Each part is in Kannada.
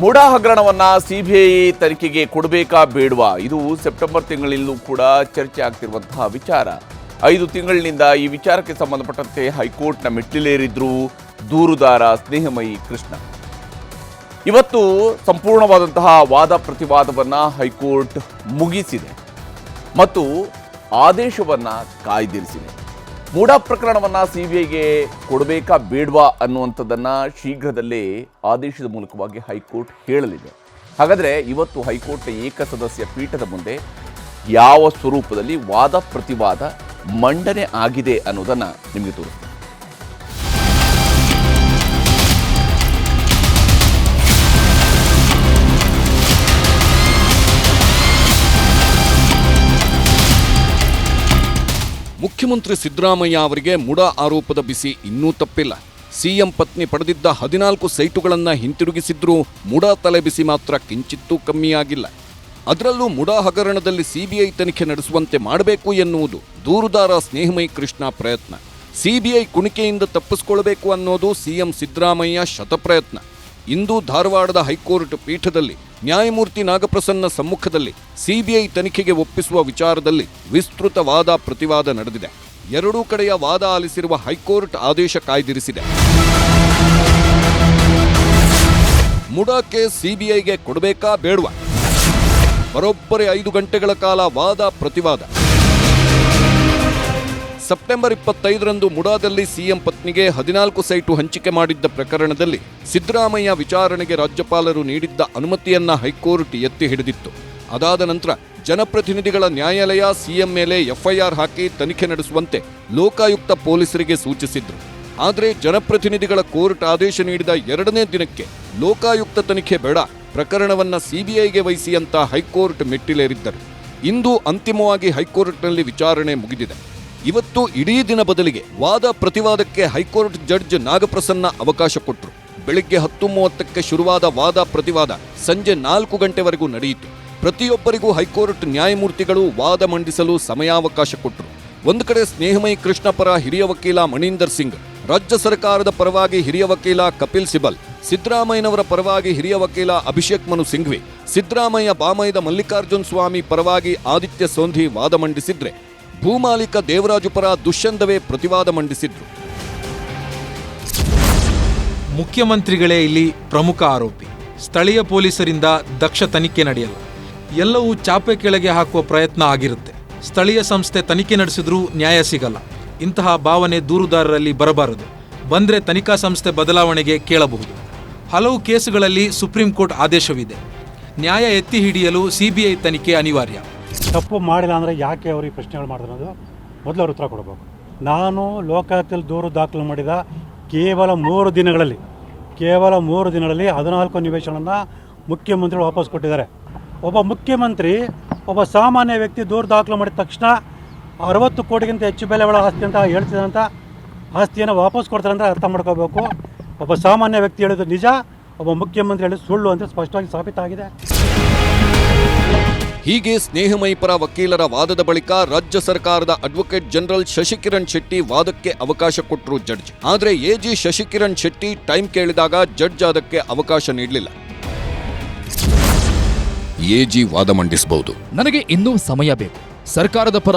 ಮುಡಾ ಹಗರಣವನ್ನ ಸಿಬಿಐ ತನಿಖೆಗೆ ಕೊಡಬೇಕಾ ಬೇಡವಾ? ಇದು ಸೆಪ್ಟೆಂಬರ್ ತಿಂಗಳಲ್ಲೂ ಕೂಡ ಚರ್ಚೆ ಆಗ್ತಿರುವಂತಹ ವಿಚಾರ. 5 ತಿಂಗಳಿನಿಂದ ಈ ವಿಚಾರಕ್ಕೆ ಸಂಬಂಧಪಟ್ಟಂತೆ ಹೈಕೋರ್ಟ್ನ ಮೆಟ್ಟಿಲೇರಿದ್ರು ದೂರುದಾರ ಸ್ನೇಹಮಯಿ ಕೃಷ್ಣ. ಇವತ್ತು ಸಂಪೂರ್ಣವಾದಂತಹ ವಾದ ಪ್ರತಿವಾದವನ್ನ ಹೈಕೋರ್ಟ್ ಮುಗಿಸಿದೆ ಮತ್ತು ಆದೇಶವನ್ನ ಕಾಯ್ದಿರಿಸಿದೆ. ಮುಡಾ ಪ್ರಕರಣವನ್ನ ಸಿಬಿಐಗೆ ಕೊಡಬೇಕಾ ಬೇಡವಾ ಅನ್ನುವಂಥದ್ದನ್ನ ಶೀಘ್ರದಲ್ಲೇ ಆದೇಶದ ಮೂಲಕವಾಗಿ ಹೈಕೋರ್ಟ್ ಹೇಳಲಿದೆ. ಹಾಗಾದರೆ ಇವತ್ತು ಹೈಕೋರ್ಟ್ನ ಏಕಸದಸ್ಯ ಪೀಠದ ಮುಂದೆ ಯಾವ ಸ್ವರೂಪದಲ್ಲಿ ವಾದ ಪ್ರತಿವಾದ ಮಂಡನೆ ಆಗಿದೆ ಅನ್ನೋದನ್ನ ನಿಮಗೆ ತೋರಿಸ್ತೀನಿ. ಮುಖ್ಯಮಂತ್ರಿ ಸಿದ್ದರಾಮಯ್ಯ ಅವರಿಗೆ ಮುಡಾ ಆರೋಪದ ಬಿಸಿ ಇನ್ನೂ ತಪ್ಪಿಲ್ಲ. ಸಿಎಂ ಪತ್ನಿ ಪಡೆದಿದ್ದ 14 ಸೈಟುಗಳನ್ನು ಹಿಂತಿರುಗಿಸಿದ್ರೂ ಮುಡಾ ತಲೆಬಿಸಿ ಮಾತ್ರ ಕಿಂಚಿತ್ತೂ ಕಮ್ಮಿಯಾಗಿಲ್ಲ. ಅದರಲ್ಲೂ ಮುಡಾ ಹಗರಣದಲ್ಲಿ ಸಿಬಿಐ ತನಿಖೆ ನಡೆಸುವಂತೆ ಮಾಡಬೇಕು ಎನ್ನುವುದು ದೂರುದಾರ ಸ್ನೇಹಮಯಿ ಕೃಷ್ಣ ಪ್ರಯತ್ನ. ಸಿಬಿಐ ಕುಣಿಕೆಯಿಂದ ತಪ್ಪಿಸಿಕೊಳ್ಳಬೇಕು ಅನ್ನೋದು ಸಿಎಂ ಸಿದ್ದರಾಮಯ್ಯ ಶತಪ್ರಯತ್ನ. ಇಂದು ಧಾರವಾಡದ ಹೈಕೋರ್ಟ್ ಪೀಠದಲ್ಲಿ ನ್ಯಾಯಮೂರ್ತಿ ನಾಗಪ್ರಸನ್ನ ಸಮ್ಮುಖದಲ್ಲಿ ಸಿಬಿಐ ತನಿಖೆಗೆ ಒಪ್ಪಿಸುವ ವಿಚಾರದಲ್ಲಿ ವಿಸ್ತೃತ ವಾದ ಪ್ರತಿವಾದ ನಡೆದಿದೆ. ಎರಡೂ ಕಡೆಯ ವಾದ ಆಲಿಸಿರುವ ಹೈಕೋರ್ಟ್ ಆದೇಶ ಕಾಯ್ದಿರಿಸಿದೆ. ಮುಡಾ ಕೇಸ್ ಸಿಬಿಐಗೆ ಕೊಡಬೇಕಾ ಬೇಡವಾ? ಬರೋಬ್ಬರಿ 5 ಗಂಟೆಗಳ ಕಾಲ ವಾದ ಪ್ರತಿವಾದ. ಸೆಪ್ಟೆಂಬರ್ 25ರಂದು ಮುಡಾದಲ್ಲಿ ಸಿಎಂ ಪತ್ನಿಗೆ 14 ಸೈಟು ಹಂಚಿಕೆ ಮಾಡಿದ್ದ ಪ್ರಕರಣದಲ್ಲಿ ಸಿದ್ದರಾಮಯ್ಯ ವಿಚಾರಣೆಗೆ ರಾಜ್ಯಪಾಲರು ನೀಡಿದ್ದ ಅನುಮತಿಯನ್ನ ಹೈಕೋರ್ಟ್ ಎತ್ತಿ ಹಿಡಿದಿತ್ತು. ಅದಾದ ನಂತರ ಜನಪ್ರತಿನಿಧಿಗಳ ನ್ಯಾಯಾಲಯ ಸಿಎಂ ಮೇಲೆ ಎಫ್ಐಆರ್ ಹಾಕಿ ತನಿಖೆ ನಡೆಸುವಂತೆ ಲೋಕಾಯುಕ್ತ ಪೊಲೀಸರಿಗೆ ಸೂಚಿಸಿದ್ರು. ಆದರೆ ಜನಪ್ರತಿನಿಧಿಗಳ ಕೋರ್ಟ್ ಆದೇಶ ನೀಡಿದ 2ನೇ ದಿನಕ್ಕೆ ಲೋಕಾಯುಕ್ತ ತನಿಖೆ ಬೇಡ, ಪ್ರಕರಣವನ್ನ ಸಿಬಿಐಗೆ ವಹಿಸಿ ಅಂತ ಹೈಕೋರ್ಟ್ ಮೆಟ್ಟಿಲೇರಿದ್ದರು. ಇಂದು ಅಂತಿಮವಾಗಿ ಹೈಕೋರ್ಟ್ನಲ್ಲಿ ವಿಚಾರಣೆ ಮುಗಿದಿದೆ. ಇವತ್ತು ಇಡೀ ದಿನ ಬದಲಿಗೆ ವಾದ ಪ್ರತಿವಾದಕ್ಕೆ ಹೈಕೋರ್ಟ್ ಜಡ್ಜ್ ನಾಗಪ್ರಸನ್ನ ಅವಕಾಶ ಕೊಟ್ಟರು. ಬೆಳಿಗ್ಗೆ 10:30ಕ್ಕೆ ಶುರುವಾದ ವಾದ ಪ್ರತಿವಾದ ಸಂಜೆ 4 ಗಂಟೆವರೆಗೂ ನಡೆಯಿತು. ಪ್ರತಿಯೊಬ್ಬರಿಗೂ ಹೈಕೋರ್ಟ್ ನ್ಯಾಯಮೂರ್ತಿಗಳು ವಾದ ಮಂಡಿಸಲು ಸಮಯಾವಕಾಶ ಕೊಟ್ಟರು. ಒಂದು ಕಡೆ ಸ್ನೇಹಮಯಿ ಕೃಷ್ಣ ಪರ ಹಿರಿಯ ವಕೀಲ ಮಣೀಂದರ್ ಸಿಂಗ್, ರಾಜ್ಯ ಸರ್ಕಾರದ ಪರವಾಗಿ ಹಿರಿಯ ವಕೀಲ ಕಪಿಲ್ ಸಿಬಲ್, ಸಿದ್ದರಾಮಯ್ಯನವರ ಪರವಾಗಿ ಹಿರಿಯ ವಕೀಲ ಅಭಿಷೇಕ್ ಮನು ಸಿಂಘ್ವಿ, ಸಿದ್ದರಾಮಯ್ಯ ಬಾಮೈದ ಮಲ್ಲಿಕಾರ್ಜುನ್ ಸ್ವಾಮಿ ಪರವಾಗಿ ಆದಿತ್ಯ ಸೋಂಧಿ ವಾದ ಮಂಡಿಸಿದ್ರೆ, ಭೂಮಾಲೀಕ ದೇವರಾಜು ಪರ ದುಷ್ಯಂತವೇ ಪ್ರತಿವಾದ ಮಂಡಿಸಿದ್ರು. ಮುಖ್ಯಮಂತ್ರಿಗಳೇ ಇಲ್ಲಿ ಪ್ರಮುಖ ಆರೋಪಿ. ಸ್ಥಳೀಯ ಪೊಲೀಸರಿಂದ ದಕ್ಷ ತನಿಖೆ ನಡೆಯಲ್ಲ. ಎಲ್ಲವೂ ಚಾಪೆ ಕೆಳಗೆ ಹಾಕುವ ಪ್ರಯತ್ನ ಆಗಿರುತ್ತೆ. ಸ್ಥಳೀಯ ಸಂಸ್ಥೆ ತನಿಖೆ ನಡೆಸಿದ್ರೂ ನ್ಯಾಯ ಸಿಗಲ್ಲ. ಇಂತಹ ಭಾವನೆ ದೂರುದಾರರಲ್ಲಿ ಬರಬಾರದು. ಬಂದ್ರೆ ತನಿಖಾ ಸಂಸ್ಥೆ ಬದಲಾವಣೆಗೆ ಕೇಳಬಹುದು. ಹಲವು ಕೇಸುಗಳಲ್ಲಿ ಸುಪ್ರೀಂ ಕೋರ್ಟ್ ಆದೇಶವಿದೆ. ನ್ಯಾಯ ಎತ್ತಿ ಹಿಡಿಯಲು ಸಿಬಿಐ ತನಿಖೆ ಅನಿವಾರ್ಯ. ತಪ್ಪು ಮಾಡಿಲ್ಲ ಅಂದರೆ ಯಾಕೆ ಅವ್ರಿಗೆ ಪ್ರಶ್ನೆಗಳು ಮಾಡಿದ್ರು ಅನ್ನೋದು ಮೊದಲು ಅವ್ರು ಉತ್ತರ ಕೊಡಬೇಕು. ನಾನು ಲೋಕಾಯುಕ್ತದಲ್ಲಿ ದೂರು ದಾಖಲು ಮಾಡಿದ ಕೇವಲ 3 ದಿನಗಳಲ್ಲಿ 14 ನಿವೇಶನವನ್ನು ಮುಖ್ಯಮಂತ್ರಿಗಳು ವಾಪಸ್ ಕೊಟ್ಟಿದ್ದಾರೆ. ಒಬ್ಬ ಮುಖ್ಯಮಂತ್ರಿ ಒಬ್ಬ ಸಾಮಾನ್ಯ ವ್ಯಕ್ತಿ ದೂರು ದಾಖಲು ಮಾಡಿದ ತಕ್ಷಣ 60 ಕೋಟಿಗಿಂತ ಹೆಚ್ಚು ಬೆಲೆ ಒಳ ಆಸ್ತಿ ಅಂತ ಹೇಳ್ತಿದ್ದಂಥ ಆಸ್ತಿಯನ್ನು ವಾಪಸ್ ಕೊಡ್ತಾರೆ ಅಂದರೆ ಅರ್ಥ ಮಾಡ್ಕೋಬೇಕು. ಒಬ್ಬ ಸಾಮಾನ್ಯ ವ್ಯಕ್ತಿ ಹೇಳಿದ್ದು ನಿಜ, ಒಬ್ಬ ಮುಖ್ಯಮಂತ್ರಿ ಹೇಳಿದ್ದು ಸುಳ್ಳು ಅಂತ ಸ್ಪಷ್ಟವಾಗಿ ಸಾಬೀತಾಗಿದೆ. ಹೀಗೆ ಸ್ನೇಹಮಯಿ ಪರ ವಕೀಲರ ವಾದದ ಬಳಿಕ ರಾಜ್ಯ ಸರ್ಕಾರದ ಅಡ್ವೊಕೇಟ್ ಜನರಲ್ ಶಶಿಕಿರಣ್ ಶೆಟ್ಟಿ ವಾದಕ್ಕೆ ಅವಕಾಶ ಕೊಟ್ಟರು ಜಡ್ಜ್. ಆದರೆ ಎಜಿ ಶಶಿಕಿರಣ್ ಶೆಟ್ಟಿ ಟೈಮ್ ಕೇಳಿದಾಗ ಜಡ್ಜ್ ಅದಕ್ಕೆ ಅವಕಾಶ ನೀಡಲಿಲ್ಲ. ಎಜಿ ವಾದ ಮಂಡಿಸಬಹುದು. ನನಗೆ ಇನ್ನೂ ಸಮಯ ಬೇಕು. ಸರ್ಕಾರದ ಪರ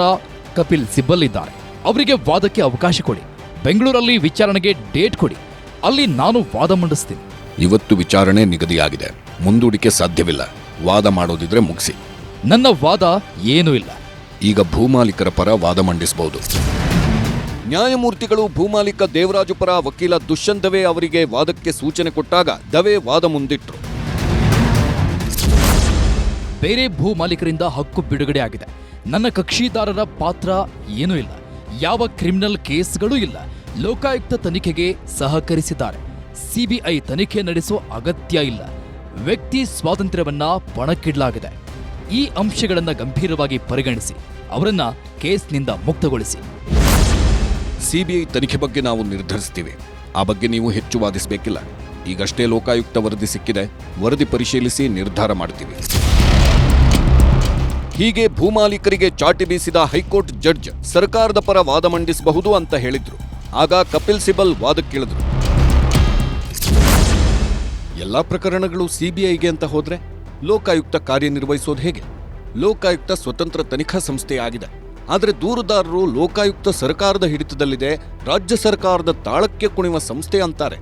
ಕಪಿಲ್ ಸಿಬ್ಬಲ್ ಇದ್ದಾರೆ, ಅವರಿಗೆ ವಾದಕ್ಕೆ ಅವಕಾಶ ಕೊಡಿ. ಬೆಂಗಳೂರಲ್ಲಿ ವಿಚಾರಣೆಗೆ ಡೇಟ್ ಕೊಡಿ, ಅಲ್ಲಿ ನಾನು ವಾದ ಮಂಡಿಸ್ತೀನಿ. ಇವತ್ತು ವಿಚಾರಣೆ ನಿಗದಿಯಾಗಿದೆ, ಮುಂದೂಡಿಕೆ ಸಾಧ್ಯವಿಲ್ಲ. ವಾದ ಮಾಡೋದಿದ್ರೆ ಮುಗಿಸಿ. ನನ್ನ ವಾದ ಏನೂ ಇಲ್ಲ. ಈಗ ಭೂಮಾಲೀಕರ ಪರ ವಾದ ಮಂಡಿಸಬಹುದು. ನ್ಯಾಯಮೂರ್ತಿಗಳು ಭೂಮಾಲೀಕ ದೇವರಾಜು ಪರ ವಕೀಲ ದುಷ್ಯಂತವೇ ಅವರಿಗೆ ವಾದಕ್ಕೆ ಸೂಚನೆ ಕೊಟ್ಟಾಗ ದವೆ ವಾದ ಮುಂದಿಟ್ರು. ಬೇರೆ ಭೂ ಮಾಲೀಕರಿಂದ ಹಕ್ಕು ಬಿಡುಗಡೆ ಆಗಿದೆ. ನನ್ನ ಕಕ್ಷಿದಾರರ ಪಾತ್ರ ಏನೂ ಇಲ್ಲ. ಯಾವ ಕ್ರಿಮಿನಲ್ ಕೇಸ್ಗಳೂ ಇಲ್ಲ. ಲೋಕಾಯುಕ್ತ ತನಿಖೆಗೆ ಸಹಕರಿಸಿದ್ದಾರೆ. ಸಿಬಿಐ ತನಿಖೆ ನಡೆಸುವ ಅಗತ್ಯ ಇಲ್ಲ. ವ್ಯಕ್ತಿ ಸ್ವಾತಂತ್ರ್ಯವನ್ನ ಪಣಕ್ಕಿಡಲಾಗಿದೆ. ಈ ಅಂಶಗಳನ್ನು ಗಂಭೀರವಾಗಿ ಪರಿಗಣಿಸಿ ಅವರನ್ನ ಕೇಸ್ನಿಂದ ಮುಕ್ತಗೊಳಿಸಿ. ಸಿಬಿಐ ತನಿಖೆ ಬಗ್ಗೆ ನಾವು ನಿರ್ಧರಿಸ್ತೀವಿ. ಆ ಬಗ್ಗೆ ನೀವು ಹೆಚ್ಚು ವಾದಿಸಬೇಕಿಲ್ಲ. ಈಗಷ್ಟೇ ಲೋಕಾಯುಕ್ತ ವರದಿ ಸಿಕ್ಕಿದೆ, ವರದಿ ಪರಿಶೀಲಿಸಿ ನಿರ್ಧಾರ ಮಾಡ್ತೀವಿ. ಹೀಗೆ ಭೂಮಾಲೀಕರಿಗೆ ಚಾಟಿ ಬೀಸಿದ ಹೈಕೋರ್ಟ್ ಜಡ್ಜ್ ಸರ್ಕಾರದ ಪರ ವಾದ ಮಂಡಿಸಬಹುದು ಅಂತ ಹೇಳಿದ್ರು. ಆಗ ಕಪಿಲ್ ಸಿಬಲ್ ವಾದಕ್ಕಿಳಿದ್ರು. ಎಲ್ಲಾ ಪ್ರಕರಣಗಳು ಸಿಬಿಐಗೆ ಅಂತ ಹೋದ್ರೆ ಲೋಕಾಯುಕ್ತ ಕಾರ್ಯನಿರ್ವಹಿಸೋದು ಹೇಗೆ? ಲೋಕಾಯುಕ್ತ ಸ್ವತಂತ್ರ ತನಿಖಾ ಸಂಸ್ಥೆ ಆಗಿದೆ. ಆದರೆ ದೂರುದಾರರು ಲೋಕಾಯುಕ್ತ ಸರ್ಕಾರದ ಹಿಡಿತದಲ್ಲಿದೆ, ರಾಜ್ಯ ಸರ್ಕಾರದ ತಾಳಕ್ಕೆ ಕುಣಿವ ಸಂಸ್ಥೆ ಅಂತಾರೆ.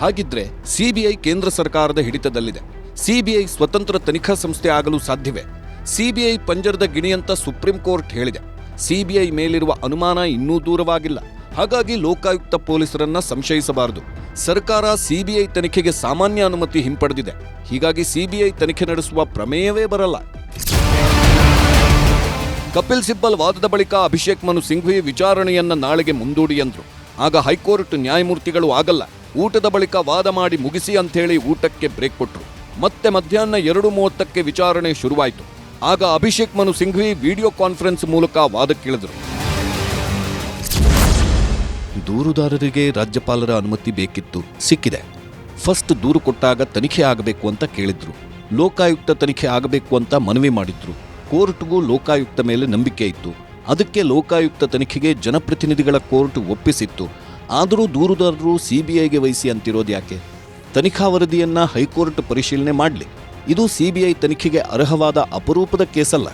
ಹಾಗಿದ್ರೆ ಸಿಬಿಐ ಕೇಂದ್ರ ಸರ್ಕಾರದ ಹಿಡಿತದಲ್ಲಿದೆ. ಸಿಬಿಐ ಸ್ವತಂತ್ರ ತನಿಖಾ ಸಂಸ್ಥೆ ಆಗಲು ಸಾಧ್ಯವೇ? ಸಿಬಿಐ ಪಂಜರದ ಗಿಣಿ ಅಂತ ಸುಪ್ರೀಂ ಕೋರ್ಟ್ ಹೇಳಿದೆ. ಸಿಬಿಐ ಮೇಲಿರುವ ಅನುಮಾನ ಇನ್ನೂ ದೂರವಾಗಿಲ್ಲ. ಹಾಗಾಗಿ ಲೋಕಾಯುಕ್ತ ಪೊಲೀಸರನ್ನ ಸಂಶಯಿಸಬಾರದು. ಸರ್ಕಾರ ಸಿಬಿಐ ತನಿಖೆಗೆ ಸಾಮಾನ್ಯ ಅನುಮತಿ ಹಿಂಪಡೆದಿದೆ. ಹೀಗಾಗಿ ಸಿಬಿಐ ತನಿಖೆ ನಡೆಸುವ ಪ್ರಮೇಯವೇ ಬರಲ್ಲ. ಕಪಿಲ್ ಸಿಬ್ಬಲ್ ವಾದದ ಬಳಿಕ ಅಭಿಷೇಕ್ ಮನು ಸಿಂಘ್ವಿ ವಿಚಾರಣೆಯನ್ನ ನಾಳೆಗೆ ಮುಂದೂಡಿ ಎಂದ್ರು. ಆಗ ಹೈಕೋರ್ಟ್ ನ್ಯಾಯಮೂರ್ತಿಗಳು ಆಗಲ್ಲ, ಊಟದ ಬಳಿಕ ವಾದ ಮಾಡಿ ಮುಗಿಸಿ ಅಂಥೇಳಿ ಊಟಕ್ಕೆ ಬ್ರೇಕ್ ಕೊಟ್ರು. ಮತ್ತೆ ಮಧ್ಯಾಹ್ನ 2:30ಕ್ಕೆ ವಿಚಾರಣೆ ಶುರುವಾಯಿತು. ಆಗ ಅಭಿಷೇಕ್ ಮನು ಸಿಂಘ್ವಿ ವಿಡಿಯೋ ಕಾನ್ಫರೆನ್ಸ್ ಮೂಲಕ ವಾದಕ್ಕಿಳಿದ್ರು. ದೂರುದಾರರಿಗೆ ರಾಜ್ಯಪಾಲರ ಅನುಮತಿ ಬೇಕಿತ್ತು, ಸಿಕ್ಕಿದೆ. ಫಸ್ಟ್ ದೂರು ಕೊಟ್ಟಾಗ ತನಿಖೆ ಆಗಬೇಕು ಅಂತ ಕೇಳಿದ್ರು. ಲೋಕಾಯುಕ್ತ ತನಿಖೆ ಆಗಬೇಕು ಅಂತ ಮನವಿ ಮಾಡಿದ್ರು. ಕೋರ್ಟ್ಗೂ ಲೋಕಾಯುಕ್ತ ಮೇಲೆ ನಂಬಿಕೆ ಇತ್ತು. ಅದಕ್ಕೆ ಲೋಕಾಯುಕ್ತ ತನಿಖೆಗೆ ಜನಪ್ರತಿನಿಧಿಗಳ ಕೋರ್ಟ್ ಒಪ್ಪಿಸಿತ್ತು. ಆದರೂ ದೂರುದಾರರು ಸಿಬಿಐಗೆ ವಹಿಸಿ ಅಂತಿರೋದು ಯಾಕೆ? ತನಿಖಾ ವರದಿಯನ್ನ ಹೈಕೋರ್ಟ್ ಪರಿಶೀಲನೆ ಮಾಡಲಿ. ಇದು ಸಿಬಿಐ ತನಿಖೆಗೆ ಅರ್ಹವಾದ ಅಪರೂಪದ ಕೇಸಲ್ಲ.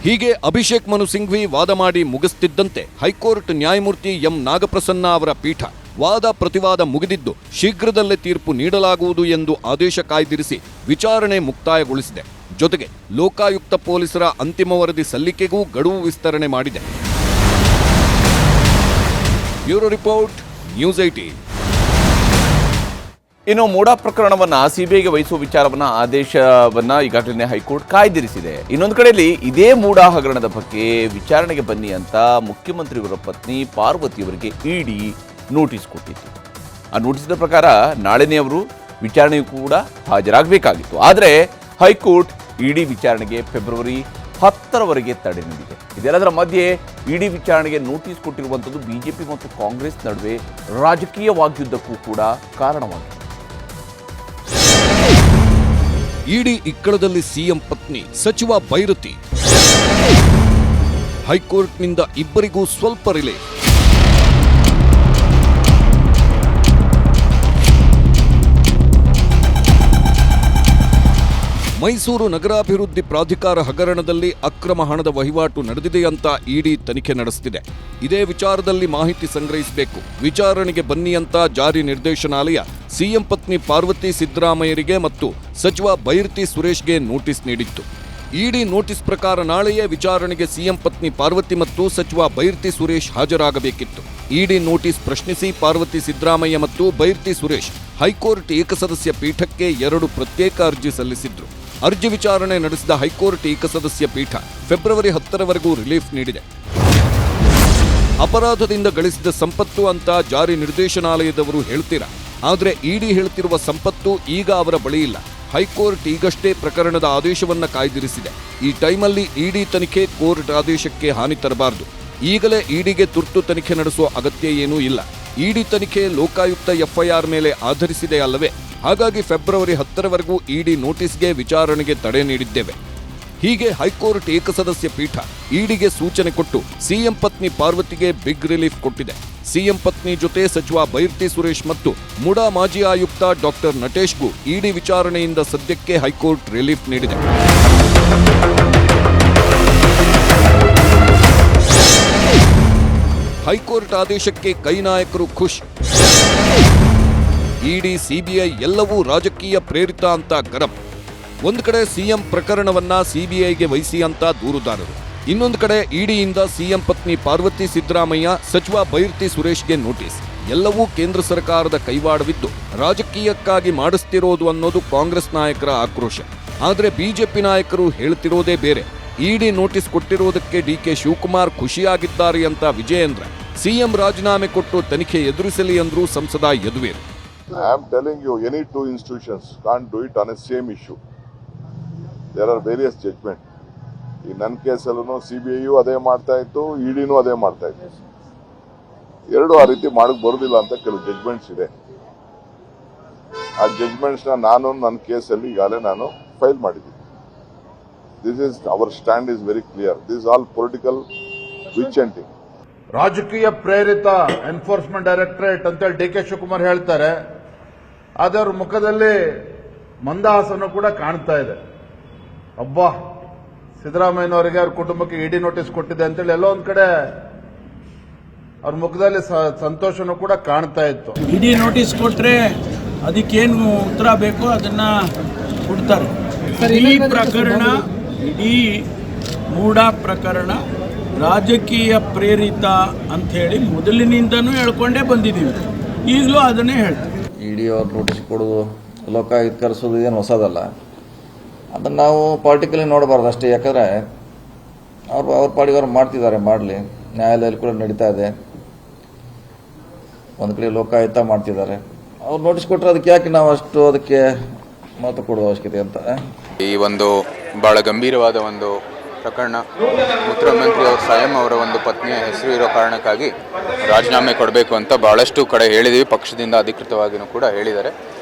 ಹೀಗೆ ಅಭಿಷೇಕ್ ಮನು ಸಿಂಘ್ವಿ ವಾದ ಮಾಡಿ ಮುಗಿಸ್ತಿದ್ದಂತೆ ಹೈಕೋರ್ಟ್ ನ್ಯಾಯಮೂರ್ತಿ ಎಂ ನಾಗಪ್ರಸನ್ನ ಅವರ ಪೀಠ ವಾದ ಪ್ರತಿವಾದ ಮುಗಿದಿದ್ದು ಶೀಘ್ರದಲ್ಲೇ ತೀರ್ಪು ನೀಡಲಾಗುವುದು ಎಂದು ಆದೇಶ ಕಾಯ್ದಿರಿಸಿ ವಿಚಾರಣೆ ಮುಕ್ತಾಯಗೊಳಿಸಿದೆ. ಜೊತೆಗೆ ಲೋಕಾಯುಕ್ತ ಪೊಲೀಸರ ಅಂತಿಮ ವರದಿ ಸಲ್ಲಿಕೆಗೂ ಗಡುವು ವಿಸ್ತರಣೆ ಮಾಡಿದೆ. Bureau report, news 18. ಇನ್ನು ಮೂಡಾ ಪ್ರಕರಣವನ್ನ ಸಿಬಿಐಗೆ ವಹಿಸುವ ವಿಚಾರವನ್ನ ಆದೇಶವನ್ನ ಈಗಾಗಲೇ ಹೈಕೋರ್ಟ್ ಕಾಯ್ದಿರಿಸಿದೆ. ಇನ್ನೊಂದು ಕಡೆಯಲ್ಲಿ ಇದೇ ಮೂಡಾ ಹಗರಣದ ಬಗ್ಗೆ ವಿಚಾರಣೆಗೆ ಬನ್ನಿ ಅಂತ ಮುಖ್ಯಮಂತ್ರಿಯವರ ಪತ್ನಿ ಪಾರ್ವತಿಯವರಿಗೆ ಇಡಿ ನೋಟಿಸ್ ಕೊಟ್ಟಿತ್ತು. ಆ ನೋಟಿಸಿನ ಪ್ರಕಾರ ನಾಳೆನೇ ಅವರು ವಿಚಾರಣೆಯೂ ಕೂಡ ಹಾಜರಾಗಬೇಕಾಗಿತ್ತು. ಆದರೆ ಹೈಕೋರ್ಟ್ ಇಡಿ ವಿಚಾರಣೆಗೆ ಫೆಬ್ರವರಿ 10ರವರೆಗೆ ತಡೆ ನೀಡಿದೆ. ಇದೆಲ್ಲದರ ಮಧ್ಯೆ ಇಡಿ ವಿಚಾರಣೆಗೆ ನೋಟಿಸ್ ಕೊಟ್ಟಿರುವಂಥದ್ದು ಬಿಜೆಪಿ ಮತ್ತು ಕಾಂಗ್ರೆಸ್ ನಡುವೆ ರಾಜಕೀಯ ವಾಗ್ಯುದ್ಧಕ್ಕೂ ಕೂಡ ಕಾರಣವಾಗಿದೆ. ಇಡಿ ಇಕ್ಕಳದಲ್ಲಿ ಸಿಎಂ ಪತ್ನಿ ಸಚಿವ ಬೈರತಿ. ಹೈಕೋರ್ಟ್ನಿಂದ ಇಬ್ಬರಿಗೂ ಸ್ವಲ್ಪ ರಿಲೀಫ್. ಮೈಸೂರು ನಗರಾಭಿವೃದ್ಧಿ ಪ್ರಾಧಿಕಾರ ಹಗರಣದಲ್ಲಿ ಅಕ್ರಮ ಹಣದ ವಹಿವಾಟು ನಡೆದಿದೆ ಅಂತ ಇಡಿ ತನಿಖೆ ನಡೆಸುತ್ತಿದೆ. ಇದೇ ವಿಚಾರದಲ್ಲಿ ಮಾಹಿತಿ ಸಂಗ್ರಹಿಸಬೇಕು, ವಿಚಾರಣೆಗೆ ಬನ್ನಿ ಅಂತ ಜಾರಿ ನಿರ್ದೇಶನಾಲಯ ಸಿಎಂ ಪತ್ನಿ ಪಾರ್ವತಿ ಸಿದ್ದರಾಮಯ್ಯರಿಗೆ ಮತ್ತು ಸಚಿವ ಬೈರತಿ ಸುರೇಶ್ಗೆ ನೋಟಿಸ್ ನೀಡಿತ್ತು. ಇಡಿ ನೋಟಿಸ್ ಪ್ರಕಾರ ನಾಳೆಯೇ ವಿಚಾರಣೆಗೆ ಸಿಎಂ ಪತ್ನಿ ಪಾರ್ವತಿ ಮತ್ತು ಸಚಿವ ಬೈರತಿ ಸುರೇಶ್ ಹಾಜರಾಗಬೇಕಿತ್ತು. ಇಡಿ ನೋಟಿಸ್ ಪ್ರಶ್ನಿಸಿ ಪಾರ್ವತಿ ಸಿದ್ದರಾಮಯ್ಯ ಮತ್ತು ಬೈರತಿ ಸುರೇಶ್ ಹೈಕೋರ್ಟ್ ಏಕಸದಸ್ಯ ಪೀಠಕ್ಕೆ 2 ಪ್ರತ್ಯೇಕ ಅರ್ಜಿ ಸಲ್ಲಿಸಿದ್ರು. ಅರ್ಜಿ ವಿಚಾರಣೆ ನಡೆಸಿದ ಹೈಕೋರ್ಟ್ ಏಕಸದಸ್ಯ ಪೀಠ ಫೆಬ್ರವರಿ 10ರವರೆಗೂ ರಿಲೀಫ್ ನೀಡಿದೆ. ಅಪರಾಧದಿಂದ ಗಳಿಸಿದ ಸಂಪತ್ತು ಅಂತ ಜಾರಿ ನಿರ್ದೇಶನಾಲಯದವರು ಹೇಳ್ತೀರಾ, ಆದರೆ ಇಡಿ ಹೇಳ್ತಿರುವ ಸಂಪತ್ತು ಈಗ ಅವರ ಬಳಿ ಇಲ್ಲ. ಹೈಕೋರ್ಟ್ ಈಗಷ್ಟೇ ಪ್ರಕರಣದ ಆದೇಶವನ್ನ ಕಾಯ್ದಿರಿಸಿದೆ. ಈ ಟೈಮಲ್ಲಿ ಇಡಿ ತನಿಖೆ ಕೋರ್ಟ್ ಆದೇಶಕ್ಕೆ ಹಾನಿ ತರಬಾರದು. ಈಗಲೇ ಇಡಿಗೆ ತುರ್ತು ತನಿಖೆ ನಡೆಸುವ ಅಗತ್ಯ ಏನೂ ಇಲ್ಲ. ಇಡಿ ತನಿಖೆ ಲೋಕಾಯುಕ್ತ ಎಫ್ಐಆರ್ ಮೇಲೆ ಆಧರಿಸಿದೆ ಅಲ್ಲವೇ? ಹಾಗಾಗಿ ಫೆಬ್ರವರಿ 10ರವರೆಗೂ ಇಡಿ ನೋಟಿಸ್ಗೆ ವಿಚಾರಣೆಗೆ ತಡೆ ನೀಡಿದ್ದೇವೆ. ಹೀಗೆ ಹೈಕೋರ್ಟ್ ಏಕಸದಸ್ಯ ಪೀಠ ಇಡಿಗೆ ಸೂಚನೆ ಕೊಟ್ಟು ಸಿಎಂ ಪತ್ನಿ ಪಾರ್ವತಿಗೆ ಬಿಗ್ ರಿಲೀಫ್ ಕೊಟ್ಟಿದೆ. ಸಿಎಂ ಪತ್ನಿ ಜೊತೆ ಸಚಿವ ಬೈರತಿ ಸುರೇಶ್ ಮತ್ತು ಮುಡಾ ಮಾಜಿ ಆಯುಕ್ತ ಡಾಕ್ಟರ್ ನಟೇಶ್ಗೂ ಇಡಿ ವಿಚಾರಣೆಯಿಂದ ಸದ್ಯಕ್ಕೆ ಹೈಕೋರ್ಟ್ ರಿಲೀಫ್ ನೀಡಿದೆ. ಹೈಕೋರ್ಟ್ ಆದೇಶಕ್ಕೆ ಕೈ ನಾಯಕರು ಖುಷ್. ಇಡಿ ಸಿಬಿಐ ಎಲ್ಲವೂ ರಾಜಕೀಯ ಪ್ರೇರಿತ ಅಂತ ಗರಂ. ಒಂದು ಕಡೆ ಸಿಎಂ ಪ್ರಕರಣವನ್ನ ಸಿಬಿಐಗೆ ವಹಿಸಿ ಅಂತ ದೂರುದಾರರು, ಇನ್ನೊಂದು ಕಡೆ ಇಡಿಯಿಂದ ಸಿಎಂ ಪತ್ನಿ ಪಾರ್ವತಿ ಸಿದ್ದರಾಮಯ್ಯ, ಸಚಿವ ಬೈರತಿ ಸುರೇಶ್ಗೆ ನೋಟಿಸ್. ಎಲ್ಲವೂ ಕೇಂದ್ರ ಸರ್ಕಾರದ ಕೈವಾಡವಿದ್ದು ರಾಜಕೀಯಕ್ಕಾಗಿ ಮಾಡಿಸ್ತಿರೋದು ಅನ್ನೋದು ಕಾಂಗ್ರೆಸ್ ನಾಯಕರ ಆಕ್ರೋಶ. ಆದರೆ ಬಿಜೆಪಿ ನಾಯಕರು ಹೇಳ್ತಿರೋದೇ ಬೇರೆ. ಇಡಿ ನೋಟಿಸ್ ಕೊಟ್ಟಿರೋದಕ್ಕೆ ಡಿಕೆ ಶಿವಕುಮಾರ್ ಖುಷಿಯಾಗಿದ್ದಾರೆ ಅಂತ ವಿಜಯೇಂದ್ರ. ಸಿಎಂ ರಾಜೀನಾಮೆ ಕೊಟ್ಟು ತನಿಖೆ ಎದುರಿಸಲಿ ಅಂದ್ರು ಸಂಸದ Yaduveer. I am telling you, any two institutions can't do it on a same issue. There are various judgments. In ನನ್ನ ಕೇಸಲ್ಲೂ ಸಿಬಿಐಯು ಅದೇ ಮಾಡ್ತಾ ಇತ್ತು, ಇಡಿನೂ ಅದೇ ಮಾಡ್ತಾ ಇತ್ತು. ಎರಡು ಆ ರೀತಿ ಮಾಡಕ್ ಬರೋದಿಲ್ಲ ಅಂತ ಕೆಲವು ಜಡ್ಜ್ಮೆಂಟ್ಸ್ ಇದೆ. ಆ ಜಡ್ಜ್ಮೆಂಟ್ಸ್ ನಾನು ನನ್ನ ಕೇಸಲ್ಲಿ ಈಗಾಗಲೇ ನಾನು ಫೈಲ್ ಮಾಡಿದ್ದೀನಿ. This is our stand is very clear. This is all political witch hunting. ರಾಜಕೀಯ ಪ್ರೇರಿತ ಎನ್ಫೋರ್ಸ್ಮೆಂಟ್ ಡೈರೆಕ್ಟರೇಟ್ ಅಂತೇಳಿ ಡಿ ಕೆ ಶಿವಕುಮಾರ್ ಹೇಳ್ತಾರೆ. ಆದರೆ ಅವ್ರ ಮುಖದಲ್ಲಿ ಮಂದಹಾಸನ ಕೂಡ ಕಾಣ್ತಾ ಇದೆ. ಅಬ್ಬಾ, ಸಿದ್ದರಾಮಯ್ಯನವರಿಗೆ ಅವ್ರ ಕುಟುಂಬಕ್ಕೆ ಇಡಿ ನೋಟಿಸ್ ಕೊಟ್ಟಿದೆ ಅಂತೇಳಿ ಎಲ್ಲೋ ಒಂದ್ ಕಡೆ ಅವ್ರ ಮುಖದಲ್ಲಿ ಸಂತೋಷನೂ ಕೂಡ ಕಾಣ್ತಾ ಇತ್ತು. ಇಡಿ ನೋಟಿಸ್ ಕೊಟ್ರೆ ಅದಕ್ಕೇನು ಉತ್ತರ ಬೇಕೋ ಅದನ್ನ ಕೊಡ್ತಾರೆ. ಈ ಪ್ರಕರಣ, ಇಡೀ ಮೂಡ ಪ್ರಕರಣ ರಾಜಕೀಯ ಪ್ರೇರಿತ ಅಂಥೇಳಿ ಮೊದಲಿನಿಂದನೂ ಹೇಳ್ಕೊಂಡೇ ಬಂದಿದ್ದೀವಿ, ಈಗಲೂ ಅದನ್ನೇ ಹೇಳ್ತೀವಿ. ಇಡಿ ಅವ್ರು ನೋಟಿಸ್ ಕೊಡೋದು, ಲೋಕಾಯುಕ್ತ ಕರೆಸೋದು ಏನು ಹೊಸದಲ್ಲ. ಅದನ್ನು ನಾವು ಪಾರ್ಟಿಕಲಿ ನೋಡಬಾರ್ದು ಅಷ್ಟೇ. ಯಾಕಂದರೆ ಅವ್ರ ಪಾಡಿಗೆ ಅವ್ರು ಮಾಡ್ತಿದ್ದಾರೆ, ಮಾಡಲಿ. ನ್ಯಾಯಾಲಯದಲ್ಲಿ ಕೂಡ ನಡೀತಾ ಇದೆ. ಒಂದು ಕಡೆ ಲೋಕಾಯುಕ್ತ ಮಾಡ್ತಿದ್ದಾರೆ. ಅವ್ರು ನೋಟಿಸ್ ಕೊಟ್ಟರೆ ಅದಕ್ಕೆ ಯಾಕೆ ನಾವು ಅಷ್ಟು ಅದಕ್ಕೆ ಮಹತ್ವ ಕೊಡುವ ಅವಶ್ಯಕತೆ ಅಂತ. ಈ ಒಂದು ಭಾಳ ಗಂಭೀರವಾದ ಒಂದು ಪ್ರಕರಣ, ಮುಖ್ಯಮಂತ್ರಿ ಅವರು ಸ್ವಯಂ ಅವರ ಒಂದು ಪತ್ನಿಯ ಹೆಸರು ಇರೋ ಕಾರಣಕ್ಕಾಗಿ ರಾಜೀನಾಮೆ ಕೊಡಬೇಕು ಅಂತ ಭಾಳಷ್ಟು ಕಡೆ ಹೇಳಿದ್ದೀವಿ. ಪಕ್ಷದಿಂದ ಅಧಿಕೃತವಾಗಿಯೂ ಕೂಡ ಹೇಳಿದ್ದಾರೆ.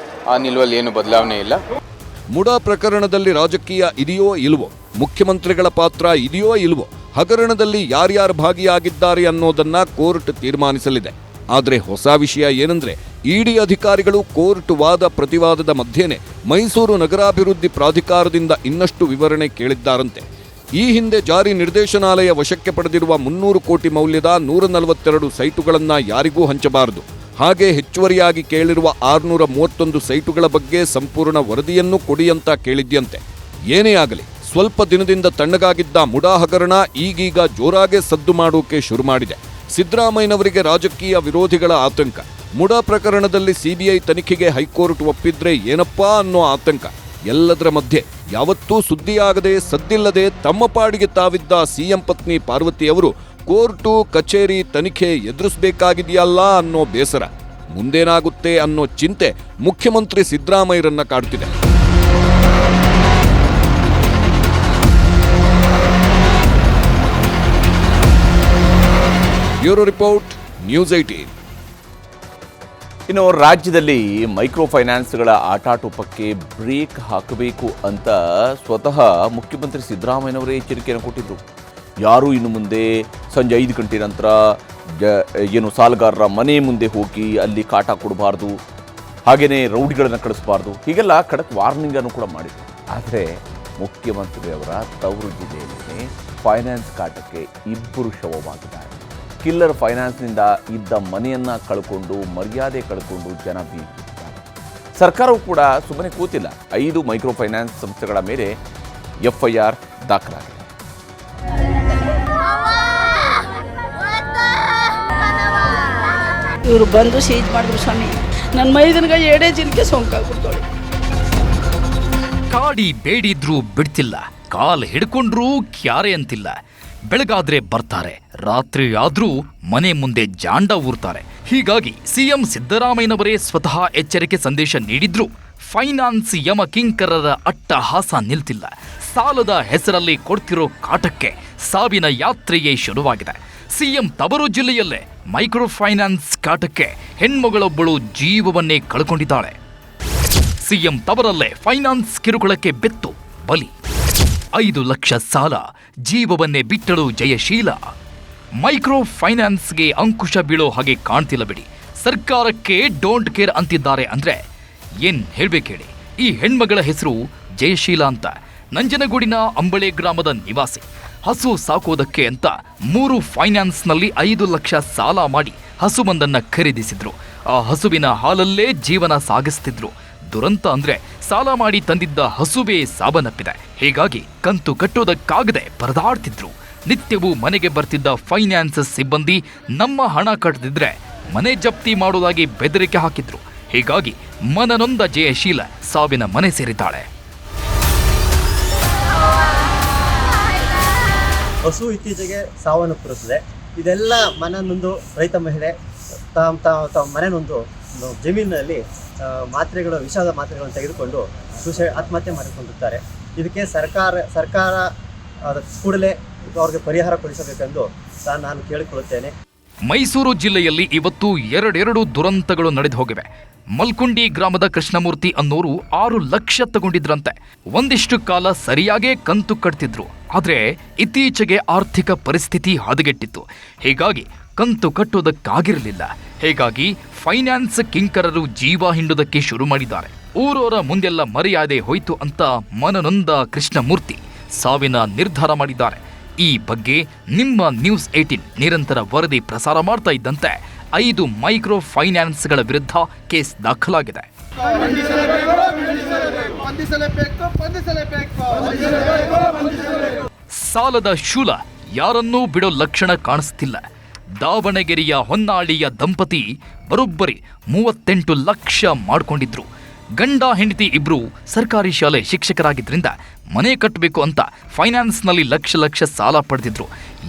ಆ ನಿಲುವಲ್ಲಿ ಏನು ಬದಲಾವಣೆ ಇಲ್ಲ. ಮುಡಾ ಪ್ರಕರಣದಲ್ಲಿ ರಾಜಕೀಯ ಇದೆಯೋ ಇಲ್ವೋ, ಮುಖ್ಯಮಂತ್ರಿಗಳ ಪಾತ್ರ ಇದೆಯೋ ಇಲ್ವೋ, ಹಗರಣದಲ್ಲಿ ಯಾರ್ಯಾರು ಭಾಗಿಯಾಗಿದ್ದಾರೆ ಅನ್ನೋದನ್ನ ಕೋರ್ಟ್ ತೀರ್ಮಾನಿಸಲಿದೆ. ಆದರೆ ಹೊಸ ವಿಷಯ ಏನಂದ್ರೆ, ಇಡಿ ಅಧಿಕಾರಿಗಳು ಕೋರ್ಟ್ ವಾದ ಪ್ರತಿವಾದದ ಮಧ್ಯೆನೇ ಮೈಸೂರು ನಗರಾಭಿವೃದ್ಧಿ ಪ್ರಾಧಿಕಾರದಿಂದ ಇನ್ನಷ್ಟು ವಿವರಣೆ ಕೇಳಿದ್ದಾರಂತೆ. ಈ ಹಿಂದೆ ಜಾರಿ ನಿರ್ದೇಶನಾಲಯ ವಶಕ್ಕೆ ಪಡೆದಿರುವ 300 ಕೋಟಿ ಮೌಲ್ಯದ 142 ಸೈಟುಗಳನ್ನು ಯಾರಿಗೂ ಹಂಚಬಾರದು. ಹಾಗೆ ಹೆಚ್ಚುವರಿಯಾಗಿ ಕೇಳಿರುವ 631 ಸೈಟುಗಳ ಬಗ್ಗೆ ಸಂಪೂರ್ಣ ವರದಿಯನ್ನು ಕೊಡಿ ಅಂತ ಕೇಳಿದ್ಯಂತೆ. ಏನೇ ಆಗಲಿ, ಸ್ವಲ್ಪ ದಿನದಿಂದ ತಣ್ಣಗಾಗಿದ್ದ ಮುಡಾ ಹಗರಣ ಈಗೀಗ ಜೋರಾಗೆ ಸದ್ದು ಮಾಡೋಕೆ ಶುರು ಮಾಡಿದೆ. ಸಿದ್ದರಾಮಯ್ಯನವರಿಗೆ ರಾಜಕೀಯ ವಿರೋಧಿಗಳ ಆತಂಕ. ಮುಡಾ ಪ್ರಕರಣದಲ್ಲಿ ಸಿಬಿಐ ತನಿಖೆಗೆ ಹೈಕೋರ್ಟ್ ಒಪ್ಪಿದ್ರೆ ಏನಪ್ಪಾ ಅನ್ನೋ ಆತಂಕ. ಎಲ್ಲದರ ಮಧ್ಯೆ ಯಾವತ್ತೂ ಸುದ್ದಿಯಾಗದೆ ಸದ್ದಿಲ್ಲದೆ ತಮ್ಮ ಪಾಡಿಗೆ ತಾವಿದ್ದ ಸಿಎಂ ಪತ್ನಿ ಪಾರ್ವತಿ ಅವರು ಕೋರ್ಟು ಕಚೇರಿ ತನಿಖೆ ಎದುರಿಸಬೇಕಾಗಿದೆಯಲ್ಲ ಅನ್ನೋ ಬೇಸರ. ಮುಂದೇನಾಗುತ್ತೆ ಅನ್ನೋ ಚಿಂತೆ ಮುಖ್ಯಮಂತ್ರಿ ಸಿದ್ದರಾಮಯ್ಯರನ್ನ ಕಾಡ್ತಿದೆ. Bureau report, news 18. ಇನ್ನು ರಾಜ್ಯದಲ್ಲಿ ಮೈಕ್ರೋ ಫೈನಾನ್ಸ್ಗಳ ಆಟಾಟೋಪಕ್ಕೆ ಬ್ರೇಕ್ ಹಾಕಬೇಕು ಅಂತ ಸ್ವತಃ ಮುಖ್ಯಮಂತ್ರಿ ಸಿದ್ದರಾಮಯ್ಯನವರೇ ಎಚ್ಚರಿಕೆಯನ್ನು ಕೊಟ್ಟಿದ್ದರು. ಯಾರೂ ಇನ್ನು ಮುಂದೆ ಸಂಜೆ 5 ಗಂಟೆ ನಂತರ ಸಾಲಗಾರರ ಮನೆ ಮುಂದೆ ಹೋಗಿ ಅಲ್ಲಿ ಕಾಟ ಕೊಡಬಾರ್ದು, ಹಾಗೆಯೇ ರೌಡಿಗಳನ್ನು ಕಳಿಸಬಾರ್ದು, ಹೀಗೆಲ್ಲ ಖಡಕ್ ವಾರ್ನಿಂಗನ್ನು ಕೂಡ ಮಾಡಿದರು. ಆದರೆ ಮುಖ್ಯಮಂತ್ರಿಯವರ ತವರು ಜಿಲ್ಲೆಯಲ್ಲಿ ಫೈನಾನ್ಸ್ ಕಾಟಕ್ಕೆ 2 ಶವವಾಗಿದ್ದಾರೆ. ಕಿಲ್ಲರ್ ಫೈನಾನ್ಸ್ನಿಂದ ಇದ್ದ ಮನೆಯನ್ನು ಕಳ್ಕೊಂಡು, ಮರ್ಯಾದೆ ಕಳ್ಕೊಂಡು ಜನ ಬೀಳ್ತಿದ್ದಾರೆ. ಸರ್ಕಾರವು ಕೂಡ ಸುಮ್ಮನೆ ಕೂತಿಲ್ಲ. 5 ಮೈಕ್ರೋ ಫೈನಾನ್ಸ್ ಸಂಸ್ಥೆಗಳ ಮೇಲೆ FIR ದಾಖಲಾಗಿದೆ. ಇವರು ಬಂದು ಸೀಜ್ ಮಾಡಿದ್ರು ಸ್ವಾಮಿ. ನನ್ನ ಮೈದನಿಗೆ 2 ಜಿಲ್ಕೆ ಸೋಂಕಾಗ್ಬಿಡ್ತಾಳೆ. ಕಾಡಿ ಬೇಡಿದ್ರೂ ಬಿಡ್ತಿಲ್ಲ, ಕಾಲ್ ಹಿಡ್ಕೊಂಡ್ರೂ ಕ್ಯಾರೆ ಅಂತಿಲ್ಲ. ಬೆಳಗಾದ್ರೆ ಬರ್ತಾರೆ, ರಾತ್ರಿ ಆದ್ರೂ ಮನೆ ಮುಂದೆ ಜಾಂಡ ಊರ್ತಾರೆ. ಹೀಗಾಗಿ ಸಿಎಂ ಸಿದ್ದರಾಮಯ್ಯನವರೇ ಸ್ವತಃ ಎಚ್ಚರಿಕೆ ಸಂದೇಶ ನೀಡಿದ್ರು. ಫೈನಾನ್ಸ್ ಯಮ ಕಿಂಕರರ ಅಟ್ಟಹಾಸ ನಿಲ್ತಿಲ್ಲ. ಸಾಲದ ಹೆಸರಲ್ಲಿ ಕೊಡ್ತಿರೋ ಕಾಟಕ್ಕೆ ಸಾವಿನ ಯಾತ್ರೆಯೇ ಶುರುವಾಗಿದೆ. ಸಿಎಂ ತವರು ಜಿಲ್ಲೆಯಲ್ಲೇ ಮೈಕ್ರೋ ಫೈನಾನ್ಸ್ ಕಾಟಕ್ಕೆ ಹೆಣ್ಮಗಳೊಬ್ಬಳು ಜೀವವನ್ನೇ ಕಳ್ಕೊಂಡಿದ್ದಾಳೆ. ಸಿಎಂ ತವರಲ್ಲೇ ಫೈನಾನ್ಸ್ ಕಿರುಕುಳಕ್ಕೆ ಬೆತ್ತು ಬಲಿ. 5 ಲಕ್ಷ ಸಾಲ, ಜೀವವನ್ನೇ ಬಿಟ್ಟಳು ಜಯಶೀಲ. ಮೈಕ್ರೋ ಫೈನಾನ್ಸ್ಗೆ ಅಂಕುಶ ಬೀಳೋ ಹಾಗೆ ಕಾಣ್ತಿಲ್ಲ ಬಿಡಿ. ಸರ್ಕಾರಕ್ಕೆ ಡೋಂಟ್ ಕೇರ್ ಅಂತಿದ್ದಾರೆ ಅಂದ್ರೆ ಏನ್ ಹೇಳ್ಬೇಕು ಹೇಳಿ. ಈ ಹೆಣ್ಮಗಳ ಹೆಸರು ಜಯಶೀಲ ಅಂತ. ನಂಜನಗೂಡಿನ ಅಂಬಳೆ ಗ್ರಾಮದ ನಿವಾಸಿ. ಹಸು ಸಾಕೋದಕ್ಕೆ ಅಂತ 3 ಫೈನಾನ್ಸ್ನಲ್ಲಿ 5 ಲಕ್ಷ ಸಾಲ ಮಾಡಿ ಹಸುವೊಂದನ್ನ ಖರೀದಿಸಿದ್ರು. ಆ ಹಸುವಿನ ಹಾಲಲ್ಲೇ ಜೀವನ ಸಾಗಿಸ್ತಿದ್ರು. ದುರಂತ ಅಂದ್ರೆ ಸಾಲ ಮಾಡಿ ತಂದಿದ್ದ ಹಸುವೇ ಸಾವನ್ನಪ್ಪಿದೆ. ಹೀಗಾಗಿ ಕಂತು ಕಟ್ಟೋದಕ್ಕಾಗದೆ ಪರದಾಡ್ತಿದ್ರು. ನಿತ್ಯವೂ ಮನೆಗೆ ಬರ್ತಿದ್ದ ಫೈನಾನ್ಸ್ ಸಿಬ್ಬಂದಿ ನಮ್ಮ ಹಣ ಕಟ್ಟದಿದ್ರೆ ಮನೆ ಜಪ್ತಿ ಮಾಡೋದಾಗಿ ಬೆದರಿಕೆ ಹಾಕಿದ್ರು. ಹೀಗಾಗಿ ಮನನೊಂದ ಜಯಶೀಲ ಸಾವಿನ ಮನೆ ಸೇರಿದ್ದಾಳೆ. ಹಸು ಇತ್ತೀಚೆಗೆ ಸಾವನ್ನಪ್ಪಿರುತ್ತದೆ. ಇದೆಲ್ಲ ಮನನೊಂದು ರೈತ ಮಹಿಳೆ ತಮ್ಮ ಮನೆಯೊಂದು ಜಮೀನಿನಲ್ಲಿ ಮಾತ್ರೆಗಳು, ವಿಷಾದ ಮಾತ್ರೆಗಳನ್ನು ತೆಗೆದುಕೊಂಡು ಆತ್ಮಹತ್ಯೆ ಮಾಡಿಕೊಂಡಿರ್ತಾರೆ. ಇದಕ್ಕೆ ಸರ್ಕಾರ ಕೂಡಲೇ ಅವ್ರಿಗೆ ಪರಿಹಾರ ಕೊಡಿಸಬೇಕೆಂದು ನಾನು ಕೇಳಿಕೊಳ್ಳುತ್ತೇನೆ. ಮೈಸೂರು ಜಿಲ್ಲೆಯಲ್ಲಿ ಇವತ್ತು 2 ದುರಂತಗಳು ನಡೆದು ಹೋಗಿವೆ. ಮಲ್ಕುಂಡಿ ಗ್ರಾಮದ ಕೃಷ್ಣಮೂರ್ತಿ ಅನ್ನೋರು 6 ಲಕ್ಷ ತಗೊಂಡಿದ್ರಂತೆ. ಒಂದಿಷ್ಟು ಕಾಲ ಸರಿಯಾಗೇ ಕಂತು ಕಟ್ತಿದ್ರು. ಆದ್ರೆ ಇತ್ತೀಚೆಗೆ ಆರ್ಥಿಕ ಪರಿಸ್ಥಿತಿ ಹದಗೆಟ್ಟಿತ್ತು. ಹೀಗಾಗಿ ಕಂತು ಕಟ್ಟೋದಕ್ಕಾಗಿರಲಿಲ್ಲ. ಹೀಗಾಗಿ ಫೈನಾನ್ಸ್ ಕಿಂಕರರು ಜೀವ ಹಿಂಡುವುದಕ್ಕೆ ಶುರು ಮಾಡಿದ್ದಾರೆ. ಊರವರ ಮುಂದೆಲ್ಲ ಮರ್ಯಾದೆ ಹೋಯ್ತು ಅಂತ ಮನನೊಂದ ಕೃಷ್ಣಮೂರ್ತಿ ಸಾವಿನ ನಿರ್ಧಾರ ಮಾಡಿದ್ದಾರೆ. ಈ ಬಗ್ಗೆ ನಿಮ್ಮ ನ್ಯೂಸ್ 18 ನಿರಂತರ ವರದಿ ಪ್ರಸಾರ ಮಾಡ್ತಾ ಇದ್ದಂತೆ 5 ಮೈಕ್ರೋ ಫೈನಾನ್ಸ್ಗಳ ವಿರುದ್ಧ ಕೇಸ್ ದಾಖಲಾಗಿದೆ. ಸಾಲದ ಶೂಲ ಯಾರನ್ನೂ ಬಿಡೋ ಲಕ್ಷಣ ಕಾಣಿಸ್ತಿಲ್ಲ. ದಾವಣಗೆರೆಯ ಹೊನ್ನಾಳಿಯ ದಂಪತಿ ಬರೋಬ್ಬರಿ 38 ಲಕ್ಷ ಮಾಡ್ಕೊಂಡಿದ್ರು. ಗಂಡ ಹೆಂಡತಿ ಇಬ್ರು ಸರ್ಕಾರಿ ಶಾಲೆ ಶಿಕ್ಷಕರಾಗಿದ್ದರಿಂದ ಮನೆ ಕಟ್ಟಬೇಕು ಅಂತ ಫೈನಾನ್ಸ್ನಲ್ಲಿ ಲಕ್ಷ ಸಾಲ ಪಡೆದಿದ್ರು.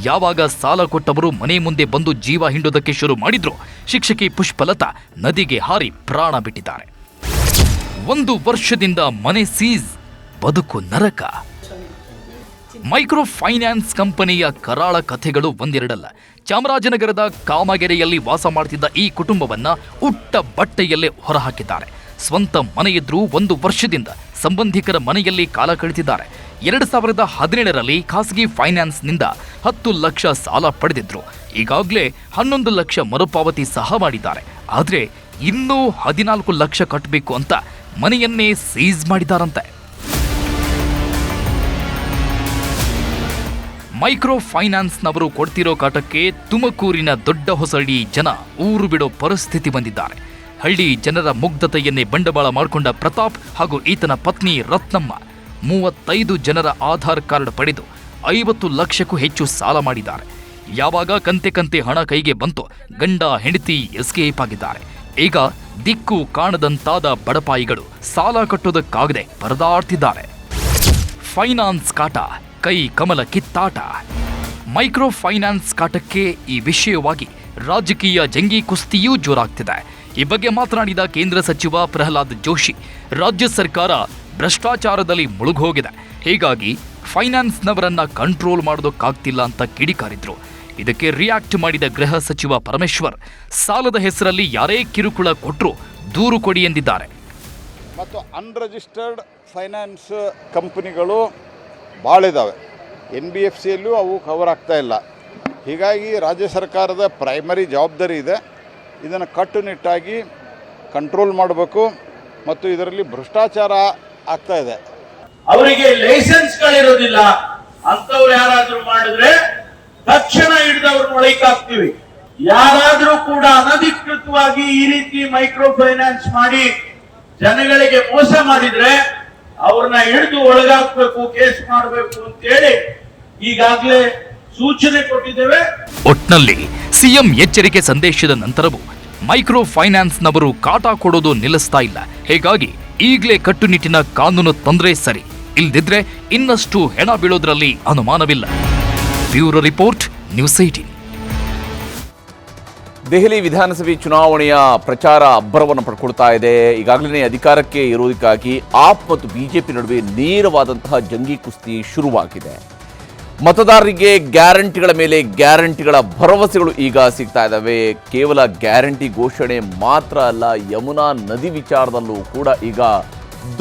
ಯಾವಾಗ ಸಾಲ ಕೊಟ್ಟವರು ಮನೆ ಮುಂದೆ ಬಂದು ಜೀವ ಹಿಂಡೋದಕ್ಕೆ ಶುರು ಮಾಡಿದ್ರು, ಶಿಕ್ಷಕಿ ಪುಷ್ಪಲತಾ ನದಿಗೆ ಹಾರಿ ಪ್ರಾಣ ಬಿಟ್ಟಿದ್ದಾರೆ. 1 ವರ್ಷದಿಂದ ಮನೆ ಸೀಸ್, ಬದುಕು ನರಕ. ಮೈಕ್ರೋ ಫೈನಾನ್ಸ್ ಕಂಪನಿಯ ಕರಾಳ ಕಥೆಗಳು ಒಂದೆರಡಲ್ಲ. ಚಾಮರಾಜನಗರದ ಕಾಮಗೆರೆಯಲ್ಲಿ ವಾಸ ಮಾಡ್ತಿದ್ದ ಈ ಕುಟುಂಬವನ್ನ ಉಟ್ಟ ಬಟ್ಟೆಯಲ್ಲೇ ಹೊರಹಾಕಿದ್ದಾರೆ. ಸ್ವಂತ ಮನೆಯಿದ್ರೂ 1 ವರ್ಷದಿಂದ ಸಂಬಂಧಿಕರ ಮನೆಯಲ್ಲಿ ಕಾಲ ಕಳೆದಿದ್ದಾರೆ. 2017ರಲ್ಲಿ ಖಾಸಗಿ ಫೈನಾನ್ಸ್ನಿಂದ 10 ಲಕ್ಷ ಸಾಲ ಪಡೆದಿದ್ರು. ಈಗಾಗಲೇ 11 ಲಕ್ಷ ಮರುಪಾವತಿ ಸಹ ಮಾಡಿದ್ದಾರೆ. ಆದರೆ ಇನ್ನೂ 14 ಲಕ್ಷ ಕಟ್ಟಬೇಕು ಅಂತ ಮನೆಯನ್ನೇ ಸೀಸ್ ಮಾಡಿದ್ದಾರಂತೆ. ಮೈಕ್ರೋ ಫೈನಾನ್ಸ್ನವರು ಕೊಡ್ತಿರೋ ಕಾಟಕ್ಕೆ ತುಮಕೂರಿನ ದೊಡ್ಡ ಹೊಸಳ್ಳಿ ಜನ ಊರು ಬಿಡೋ ಪರಿಸ್ಥಿತಿ ಬಂದಿದ್ದಾರೆ. ಹಳ್ಳಿ ಜನರ ಮುಗ್ಧತೆಯನ್ನೇ ಬಂಡವಾಳ ಮಾಡಿಕೊಂಡ ಪ್ರತಾಪ್ ಹಾಗೂ ಈತನ ಪತ್ನಿ ರತ್ನಮ್ಮ 35 ಜನರ ಆಧಾರ್ ಕಾರ್ಡ್ ಪಡೆದು 50 ಲಕ್ಷಕ್ಕೂ ಹೆಚ್ಚು ಸಾಲ ಮಾಡಿದ್ದಾರೆ. ಯಾವಾಗ ಕಂತೆ ಹಣ ಕೈಗೆ ಬಂತು, ಗಂಡ ಹೆಂಡತಿ ಎಸ್ಕೇಪ್ ಆಗಿದ್ದಾರೆ. ಈಗ ದಿಕ್ಕು ಕಾಣದಂತಾದ ಬಡಪಾಯಿಗಳು ಸಾಲ ಕಟ್ಟೋದಕ್ಕಾಗದೆ ಪರದಾಡ್ತಿದ್ದಾರೆ. ಫೈನಾನ್ಸ್ ಕಾಟ, ಕೈ ಕಮಲ ಕಿತ್ತಾಟ. ಮೈಕ್ರೋ ಫೈನಾನ್ಸ್ ಕಾಟಕ್ಕೆ ಈ ವಿಷಯವಾಗಿ ರಾಜಕೀಯ ಜಂಗಿ ಕುಸ್ತಿಯೂ ಜೋರಾಗ್ತಿದೆ. ಈ ಬಗ್ಗೆ ಮಾತನಾಡಿದ ಕೇಂದ್ರ ಸಚಿವ ಪ್ರಹ್ಲಾದ್ ಜೋಶಿ, ರಾಜ್ಯ ಸರ್ಕಾರ ಭ್ರಷ್ಟಾಚಾರದಲ್ಲಿ ಮುಳುಗೋಗಿದೆ, ಹೀಗಾಗಿ ಫೈನಾನ್ಸ್ನವರನ್ನ ಕಂಟ್ರೋಲ್ ಮಾಡೋದಕ್ಕಾಗ್ತಿಲ್ಲ ಅಂತ ಕಿಡಿಕಾರಿದ್ರು. ಇದಕ್ಕೆ ರಿಯಾಕ್ಟ್ ಮಾಡಿದ ಗೃಹ ಸಚಿವ ಪರಮೇಶ್ವರ್, ಸಾಲದ ಹೆಸರಲ್ಲಿ ಯಾರೇ ಕಿರುಕುಳ ಕೊಟ್ಟರೂ ದೂರು ಕೊಡಿ ಎಂದಿದ್ದಾರೆ. ಮತ್ತು ಅನ್ರಿಜಿಸ್ಟರ್ಡ್ ಫೈನಾನ್ಸ್ ಕಂಪನಿಗಳು ಭಾಳ ಇದ್ದಾವೆ. NBFCಯಲ್ಲೂ ಅವು ಕವರ್ ಆಗ್ತಾ ಇಲ್ಲ. ಹೀಗಾಗಿ ರಾಜ್ಯ ಸರ್ಕಾರದ ಪ್ರೈಮರಿ ಜವಾಬ್ದಾರಿ ಇದೆ, ಇದನ್ನು ಕಟ್ಟುನಿಟ್ಟಾಗಿ ಕಂಟ್ರೋಲ್ ಮಾಡಬೇಕು. ಮತ್ತು ಇದರಲ್ಲಿ ಭ್ರಷ್ಟಾಚಾರ ಆಗ್ತಾ ಇದೆ. ಅವರಿಗೆ ಲೈಸೆನ್ಸ್ಗಳಿರೋದಿಲ್ಲ, ಅಂತವ್ರು ಯಾರಾದ್ರೂ ಮಾಡಿದ್ರೆ ತಕ್ಷಣ ಹಿಡಿದವ್ರನ್ನ ಒಳಗಾಕ್ತೀವಿ. ಯಾರಾದ್ರೂ ಕೂಡ ಅನಧಿಕೃತವಾಗಿ ಈ ರೀತಿ ಮೈಕ್ರೋ ಫೈನಾನ್ಸ್ ಮಾಡಿ ಜನಗಳಿಗೆ ಮೋಸ ಮಾಡಿದ್ರೆ ಅವ್ರನ್ನ ಹಿಡಿದು ಒಳಗಾಕ್ಬೇಕು, ಕೇಸ್ ಮಾಡಬೇಕು ಅಂತೇಳಿ ಈಗಾಗಲೇ ಸೂಚನೆ ಕೊಟ್ಟಿದ್ದೇವೆ. ಒಟ್ನಲ್ಲಿ ಸಿಎಂ ಎಚ್ಚರಿಕೆ ಸಂದೇಶದ ನಂತರವೂ ಮೈಕ್ರೋ ಫೈನಾನ್ಸ್ನವರು ಕಾಟ ಕೊಡೋದು ನಿಲ್ಲಿಸ್ತಾ ಇಲ್ಲ. ಹೀಗಾಗಿ ಈಗಲೇ ಕಟ್ಟುನಿಟ್ಟಿನ ಕಾನೂನು ತಂದ್ರೆ ಸರಿ, ಇಲ್ದಿದ್ರೆ ಇನ್ನಷ್ಟು ಹೆಣ ಬೀಳೋದ್ರಲ್ಲಿ ಅನುಮಾನವಿಲ್ಲ. Bureau report, news 18. ದೆಹಲಿ ವಿಧಾನಸಭೆ ಚುನಾವಣೆಯ ಪ್ರಚಾರ ಅಬ್ಬರವನ್ನು ಪಡ್ಕೊಳ್ತಾ ಇದೆ. ಈಗಾಗಲೇ ಅಧಿಕಾರಕ್ಕೆ ಇರುವುದಕ್ಕಾಗಿ ಆಪ್ ಮತ್ತು ಬಿಜೆಪಿ ನಡುವೆ ನೇರವಾದಂತಹ ಜಂಗಿ ಕುಸ್ತಿ ಶುರುವಾಗಿದೆ. ಮತದಾರರಿಗೆ ಗ್ಯಾರಂಟಿಗಳ ಮೇಲೆ ಗ್ಯಾರಂಟಿಗಳ ಭರವಸೆಗಳು ಈಗ ಸಿಗ್ತಾ ಇದ್ದಾವೆ. ಕೇವಲ ಗ್ಯಾರಂಟಿ ಘೋಷಣೆ ಮಾತ್ರ ಅಲ್ಲ, ಯಮುನಾ ನದಿ ವಿಚಾರದಲ್ಲೂ ಕೂಡ ಈಗ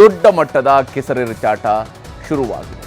ದೊಡ್ಡ ಮಟ್ಟದ ಕೆಸರೆರಚಾಟ ಶುರುವಾಗಿದೆ.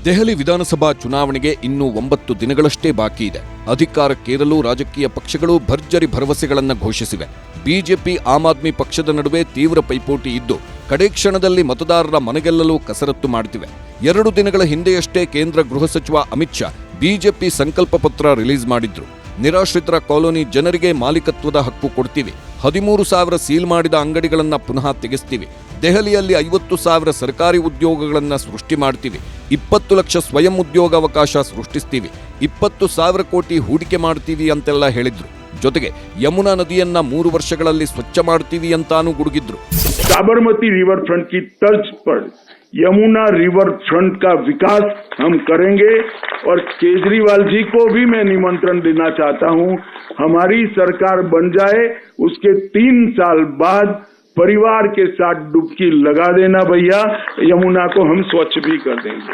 ದೆಹಲಿ ವಿಧಾನಸಭಾ ಚುನಾವಣೆಗೆ ಇನ್ನೂ 9 ದಿನಗಳಷ್ಟೇ ಬಾಕಿ ಇದೆ. ಅಧಿಕಾರಕ್ಕೇರಲು ರಾಜಕೀಯ ಪಕ್ಷಗಳು ಭರ್ಜರಿ ಭರವಸೆಗಳನ್ನು ಘೋಷಿಸಿವೆ. ಬಿಜೆಪಿ ಆಮ್ ಆದ್ಮಿ ಪಕ್ಷದ ನಡುವೆ ತೀವ್ರ ಪೈಪೋಟಿ ಇದ್ದು, ಕಡೆ ಕ್ಷಣದಲ್ಲಿ ಮತದಾರರ ಮನಗೆಲ್ಲಲು ಕಸರತ್ತು ಮಾಡುತ್ತಿವೆ. 2 ದಿನಗಳ ಹಿಂದೆಯಷ್ಟೇ ಕೇಂದ್ರ ಗೃಹ ಸಚಿವ ಅಮಿತ್ ಶಾ ಬಿಜೆಪಿ ಸಂಕಲ್ಪ ಪತ್ರ ರಿಲೀಸ್ ಮಾಡಿದ್ರು. ನಿರಾಶ್ರಿತರ ಕಾಲೋನಿ ಜನರಿಗೆ ಮಾಲೀಕತ್ವದ ಹಕ್ಕು ಕೊಡ್ತೀವಿ, 13,000 ಸೀಲ್ ಮಾಡಿದ ಅಂಗಡಿಗಳನ್ನು ಪುನಃ ತೆಗೆಸ್ತೀವಿ, ದೆಹಲಿಯಲ್ಲಿ 50,000 ಸರ್ಕಾರಿ ಉದ್ಯೋಗಗಳನ್ನು ಸೃಷ್ಟಿ ಮಾಡ್ತೀವಿ, 20 ಲಕ್ಷ ಸ್ವಯಂ ಉದ್ಯೋಗಾವಕಾಶ ಸೃಷ್ಟಿಸ್ತೀವಿ, 20,000 ಕೋಟಿ ಹೂಡಿಕೆ ಮಾಡ್ತೀವಿ ಅಂತೆಲ್ಲ ಹೇಳಿದ್ರು. ಜೊತೆಗೆ ಯಮುನಾ ನದಿಯನ್ನ 3 ವರ್ಷಗಳಲ್ಲಿ ಸ್ವಚ್ಛ ಮಾಡ್ತೀವಿ ಅಂತಾನೂ ಗುಡುಗಿದ್ರು. साबरमती रिवर फ्रंट की तर्ज पर यमुना रिवर फ्रंट का विकास हम करेंगे और केजरीवाल जी को भी मैं निमंत्रण देना चाहता हूं, हमारी सरकार बन जाए उसके 3 साल बाद परिवार के साथ डुबकी लगा देना भैया, यमुना को हम स्वच्छ भी कर देंगे.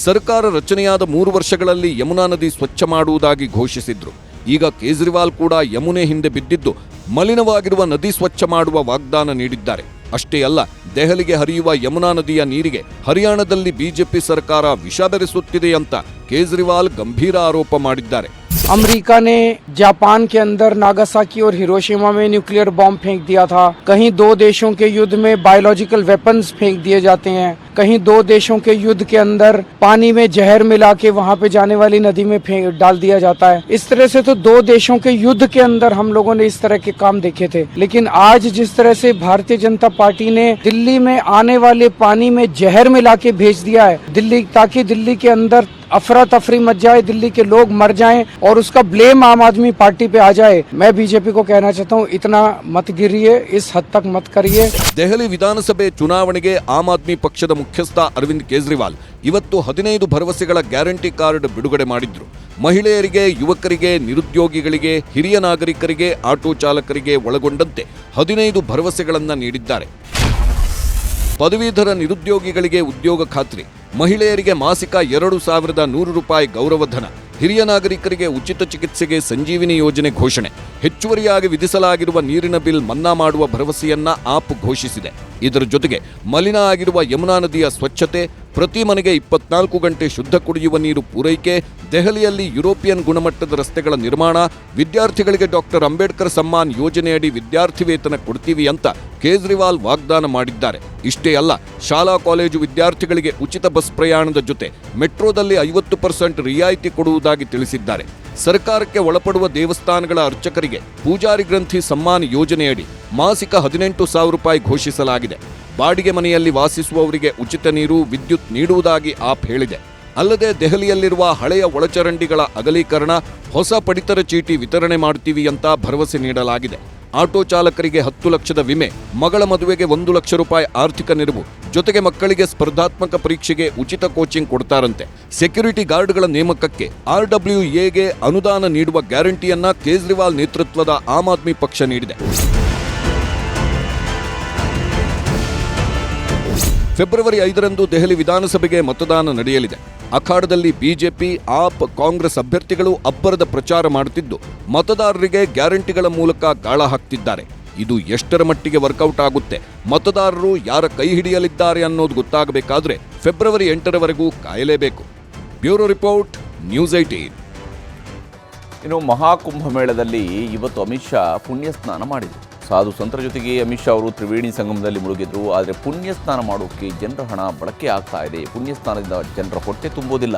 ಸರ್ಕಾರ ರಚನೆಯಾದ 3 ವರ್ಷಗಳಲ್ಲಿ ಯಮುನಾ ನದಿ ಸ್ವಚ್ಛ ಮಾಡುವುದಾಗಿ ಘೋಷಿಸಿದ್ರು. ಈಗ ಕೇಜ್ರಿವಾಲ್ ಕೂಡ ಯಮುನೆ ಹಿಂದೆ ಬಿದ್ದಿದ್ದು ಮಲಿನವಾಗಿರುವ ನದಿ ಸ್ವಚ್ಛ ಮಾಡುವ ವಾಗ್ದಾನ ನೀಡಿದ್ದಾರೆ. ಅಷ್ಟೇ ಅಲ್ಲ, ದೆಹಲಿಗೆ ಹರಿಯುವ ಯಮುನಾ ನದಿಯ ನೀರಿಗೆ ಹರಿಯಾಣದಲ್ಲಿ ಬಿಜೆಪಿ ಸರ್ಕಾರ ವಿಷ ಬೆರೆಸುತ್ತಿದೆ ಅಂತ ಕೇಜ್ರಿವಾಲ್ ಗಂಭೀರ ಆರೋಪ ಮಾಡಿದ್ದಾರೆ. अमेरिका ने जापान के अंदर नागासाकी और हिरोशिमा में न्यूक्लियर बॉम्ब फेंक दिया था. कहीं दो देशों के युद्ध में बायोलॉजिकल वेपन्स फेंक दिए जाते हैं. कहीं दो देशों के युद्ध के अंदर पानी में जहर मिला के वहाँ पे जाने वाली नदी में डाल दिया जाता है. इस तरह से तो दो देशों के युद्ध के अंदर हम लोगों ने इस तरह के काम देखे थे. लेकिन आज जिस तरह से भारतीय जनता पार्टी ने दिल्ली में आने वाले पानी में जहर मिला के भेज दिया है दिल्ली, ताकि दिल्ली के अंदर अफरा तफरी मच जाए, दिल्ली के लोग मर जाएं और उसका ब्लेम आम आदमी पार्टी पे आ जाए. मैं बीजेपी को कहना चाहता हूँ, इतना मत गिरिए, इस हद तक मत करिए. ದೆಹಲಿ ವಿಧಾನಸಭೆ ಚುನಾವಣೆಗೆ ಆಮ್ ಆದ್ಮಿ ಪಕ್ಷದ ಮುಖ್ಯಸ್ಥ ಅರವಿಂದ್ ಕೇಜ್ರಿವಾಲ್ ಇವತ್ತು 15 ಭರವಸೆಗಳ ಗ್ಯಾರಂಟಿ ಕಾರ್ಡ್ ಬಿಡುಗಡೆ ಮಾಡಿದ್ರು. ಮಹಿಳೆಯರಿಗೆ, ಯುವಕರಿಗೆ, ನಿರುದ್ಯೋಗಿಗಳಿಗೆ, ಹಿರಿಯ ನಾಗರಿಕರಿಗೆ, ಆಟೋ ಚಾಲಕರಿಗೆ ಒಳಗೊಂಡಂತೆ 15 ಭರವಸೆಗಳನ್ನು ನೀಡಿದ್ದಾರೆ. ಪದವೀಧರ ನಿರುದ್ಯೋಗಿಗಳಿಗೆ ಉದ್ಯೋಗ ಖಾತ್ರಿ, ಮಹಿಳೆಯರಿಗೆ ಮಾಸಿಕ 2,100 ರೂಪಾಯಿ ಗೌರವಧನ, ಹಿರಿಯ ನಾಗರಿಕರಿಗೆ ಉಚಿತ ಚಿಕಿತ್ಸೆಗೆ ಸಂಜೀವಿನಿ ಯೋಜನೆ ಘೋಷಣೆ, ಹೆಚ್ಚುವರಿಯಾಗಿ ವಿಧಿಸಲಾಗಿರುವ ನೀರಿನ ಬಿಲ್ ಮನ್ನಾ ಮಾಡುವ ಭರವಸೆಯನ್ನ ಆಪ್ ಘೋಷಿಸಿದೆ. ಇದರ ಜೊತೆಗೆ ಮಲಿನ ಆಗಿರುವ ಯಮುನಾ ನದಿಯ ಸ್ವಚ್ಛತೆ, ಪ್ರತಿ ಮನೆಗೆ 24 ಗಂಟೆ ಶುದ್ಧ ಕುಡಿಯುವ ನೀರು ಪೂರೈಕೆ, ದೆಹಲಿಯಲ್ಲಿ ಯುರೋಪಿಯನ್ ಗುಣಮಟ್ಟದ ರಸ್ತೆಗಳ ನಿರ್ಮಾಣ, ವಿದ್ಯಾರ್ಥಿಗಳಿಗೆ ಡಾಕ್ಟರ್ ಅಂಬೇಡ್ಕರ್ ಸಮ್ಮಾನ್ ಯೋಜನೆಯಡಿ ವಿದ್ಯಾರ್ಥಿ ವೇತನ ಕೊಡ್ತೀವಿ ಅಂತ ಕೇಜ್ರಿವಾಲ್ ವಾಗ್ದಾನ ಮಾಡಿದ್ದಾರೆ. ಇಷ್ಟೇ ಅಲ್ಲ, ಶಾಲಾ ಕಾಲೇಜು ವಿದ್ಯಾರ್ಥಿಗಳಿಗೆ ಉಚಿತ ಬಸ್ ಪ್ರಯಾಣದ ಜೊತೆ ಮೆಟ್ರೋದಲ್ಲಿ 50% ರಿಯಾಯಿತಿ ಕೊಡುವುದಾಗಿ ತಿಳಿಸಿದ್ದಾರೆ. ಸರ್ಕಾರಕ್ಕೆ ಒಳಪಡುವ ದೇವಸ್ಥಾನಗಳ ಅರ್ಚಕರಿಗೆ ಪೂಜಾರಿ ಗ್ರಂಥಿ ಸಮ್ಮಾನ್ ಯೋಜನೆಯಡಿ ಮಾಸಿಕ 18,000 ರೂಪಾಯಿ ಘೋಷಿಸಲಾಗಿದೆ. ಬಾಡಿಗೆ ಮನೆಯಲ್ಲಿ ವಾಸಿಸುವವರಿಗೆ ಉಚಿತ ನೀರು, ವಿದ್ಯುತ್ ನೀಡುವುದಾಗಿ ಆಪ್ ಹೇಳಿದೆ. ಅಲ್ಲದೆ ದೆಹಲಿಯಲ್ಲಿರುವ ಹಳೆಯ ಒಳಚರಂಡಿಗಳ ಅಗಲೀಕರಣ, ಹೊಸ ಪಡಿತರ ಚೀಟಿ ವಿತರಣೆ ಮಾಡ್ತೀವಿ ಅಂತ ಭರವಸೆ ನೀಡಲಾಗಿದೆ. ಆಟೋ ಚಾಲಕರಿಗೆ 10 ಲಕ್ಷದ ವಿಮೆ, ಮಗಳ ಮದುವೆಗೆ 1 ಲಕ್ಷ ರೂಪಾಯಿ ಆರ್ಥಿಕ ನೆರವು, ಜೊತೆಗೆ ಮಕ್ಕಳಿಗೆ ಸ್ಪರ್ಧಾತ್ಮಕ ಪರೀಕ್ಷೆಗೆ ಉಚಿತ ಕೋಚಿಂಗ್ ಕೊಡ್ತಾರಂತೆ. ಸೆಕ್ಯೂರಿಟಿ ಗಾರ್ಡ್ಗಳ ನೇಮಕಕ್ಕೆ RWAಗೆ ಅನುದಾನ ನೀಡುವ ಗ್ಯಾರಂಟಿಯನ್ನ ಕೇಜ್ರಿವಾಲ್ ನೇತೃತ್ವದ ಆಮ್ ಆದ್ಮಿ ಪಕ್ಷ ನೀಡಿದೆ. ಫೆಬ್ರವರಿ 5ರಂದು ದೆಹಲಿ ವಿಧಾನಸಭೆಗೆ ಮತದಾನ ನಡೆಯಲಿದೆ. ಅಖಾಡದಲ್ಲಿ ಬಿಜೆಪಿ, ಆಪ್, ಕಾಂಗ್ರೆಸ್ ಅಭ್ಯರ್ಥಿಗಳು ಅಬ್ಬರದ ಪ್ರಚಾರ ಮಾಡುತ್ತಿದ್ದು, ಮತದಾರರಿಗೆ ಗ್ಯಾರಂಟಿಗಳ ಮೂಲಕ ಗಾಳ ಹಾಕ್ತಿದ್ದಾರೆ. ಇದು ಎಷ್ಟರ ಮಟ್ಟಿಗೆ ವರ್ಕೌಟ್ ಆಗುತ್ತೆ, ಮತದಾರರು ಯಾರ ಕೈ ಹಿಡಿಯಲಿದ್ದಾರೆ ಅನ್ನೋದು ಗೊತ್ತಾಗಬೇಕಾದ್ರೆ ಫೆಬ್ರವರಿ 8ರವರೆಗೂ ಕಾಯಲೇಬೇಕು. Bureau report, news 18. ಇನ್ನು ಮಹಾಕುಂಭಮೇಳದಲ್ಲಿ ಇವತ್ತು ಅಮಿತ್ ಶಾ ಪುಣ್ಯ ಸ್ನಾನ ಮಾಡಿದರು. ಸಾಧು ಸಂತರ ಜೊತೆಗೆ ಅಮಿತ್ ಶಾ ಅವರು ತ್ರಿವೇಣಿ ಸಂಗಮದಲ್ಲಿ ಮುಳುಗಿದ್ರು. ಆದರೆ ಪುಣ್ಯ ಸ್ನಾನ ಮಾಡೋಕ್ಕೆ ಜನರ ಹಣ ಬಳಕೆ ಆಗ್ತಾ ಇದೆ. ಪುಣ್ಯ ಸ್ನಾನದಿಂದ ಜನರ ಹೊಟ್ಟೆ ತುಂಬೋದಿಲ್ಲ,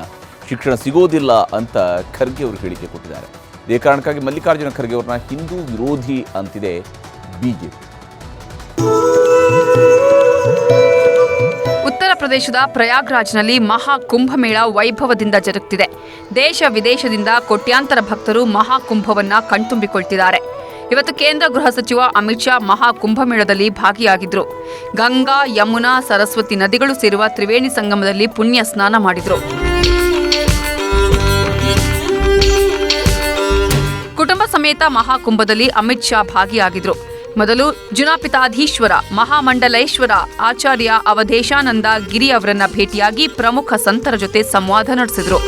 ಶಿಕ್ಷಣ ಸಿಗೋದಿಲ್ಲ ಅಂತ ಖರ್ಗೆ ಅವರು ಹೇಳಿಕೆ ಕೊಟ್ಟಿದ್ದಾರೆ. ಇದೇ ಕಾರಣಕ್ಕಾಗಿ ಮಲ್ಲಿಕಾರ್ಜುನ ಖರ್ಗೆ ಅವ್ರನ್ನ ಹಿಂದೂ ವಿರೋಧಿ ಅಂತಿದೆ ಬಿಜೆಪಿ. ಉತ್ತರ ಪ್ರದೇಶದ ಪ್ರಯಾಗ್ರಾಜ್ನಲ್ಲಿ ಮಹಾಕುಂಭಮೇಳ ವೈಭವದಿಂದ ಜರುಗುತ್ತಿದೆ. ದೇಶ ವಿದೇಶದಿಂದ ಕೋಟ್ಯಾಂತರ ಭಕ್ತರು ಮಹಾಕುಂಭವನ್ನ ಕಣ್ತುಂಬಿಕೊಳ್ತಿದ್ದಾರೆ. ಇವತ್ತು ಕೇಂದ್ರ ಗೃಹ ಸಚಿವ ಅಮಿತ್ ಶಾ ಮಹಾಕುಂಭಮೇಳದಲ್ಲಿ ಭಾಗಿಯಾಗಿದ್ರು. ಗಂಗಾ, ಯಮುನಾ, ಸರಸ್ವತಿ ನದಿಗಳು ಸೇರುವ ತ್ರಿವೇಣಿ ಸಂಗಮದಲ್ಲಿ ಪುಣ್ಯ ಸ್ನಾನ ಮಾಡಿದ್ರು. ಕುಟುಂಬ ಸಮೇತ ಮಹಾಕುಂಭದಲ್ಲಿ ಅಮಿತ್ ಶಾ ಭಾಗಿಯಾಗಿದ್ರು. ಮೊದಲು ಜುನಾಪಿತಾಧೀಶ್ವರ, ಮಹಾಮಂಡಲೇಶ್ವರ, ಆಚಾರ್ಯ ಅವಧೇಶಾನಂದ ಗಿರಿ ಅವರನ್ನ ಭೇಟಿಯಾಗಿ ಪ್ರಮುಖ ಸಂತರ ಜೊತೆ ಸಂವಾದ ನಡೆಸಿದ್ರು.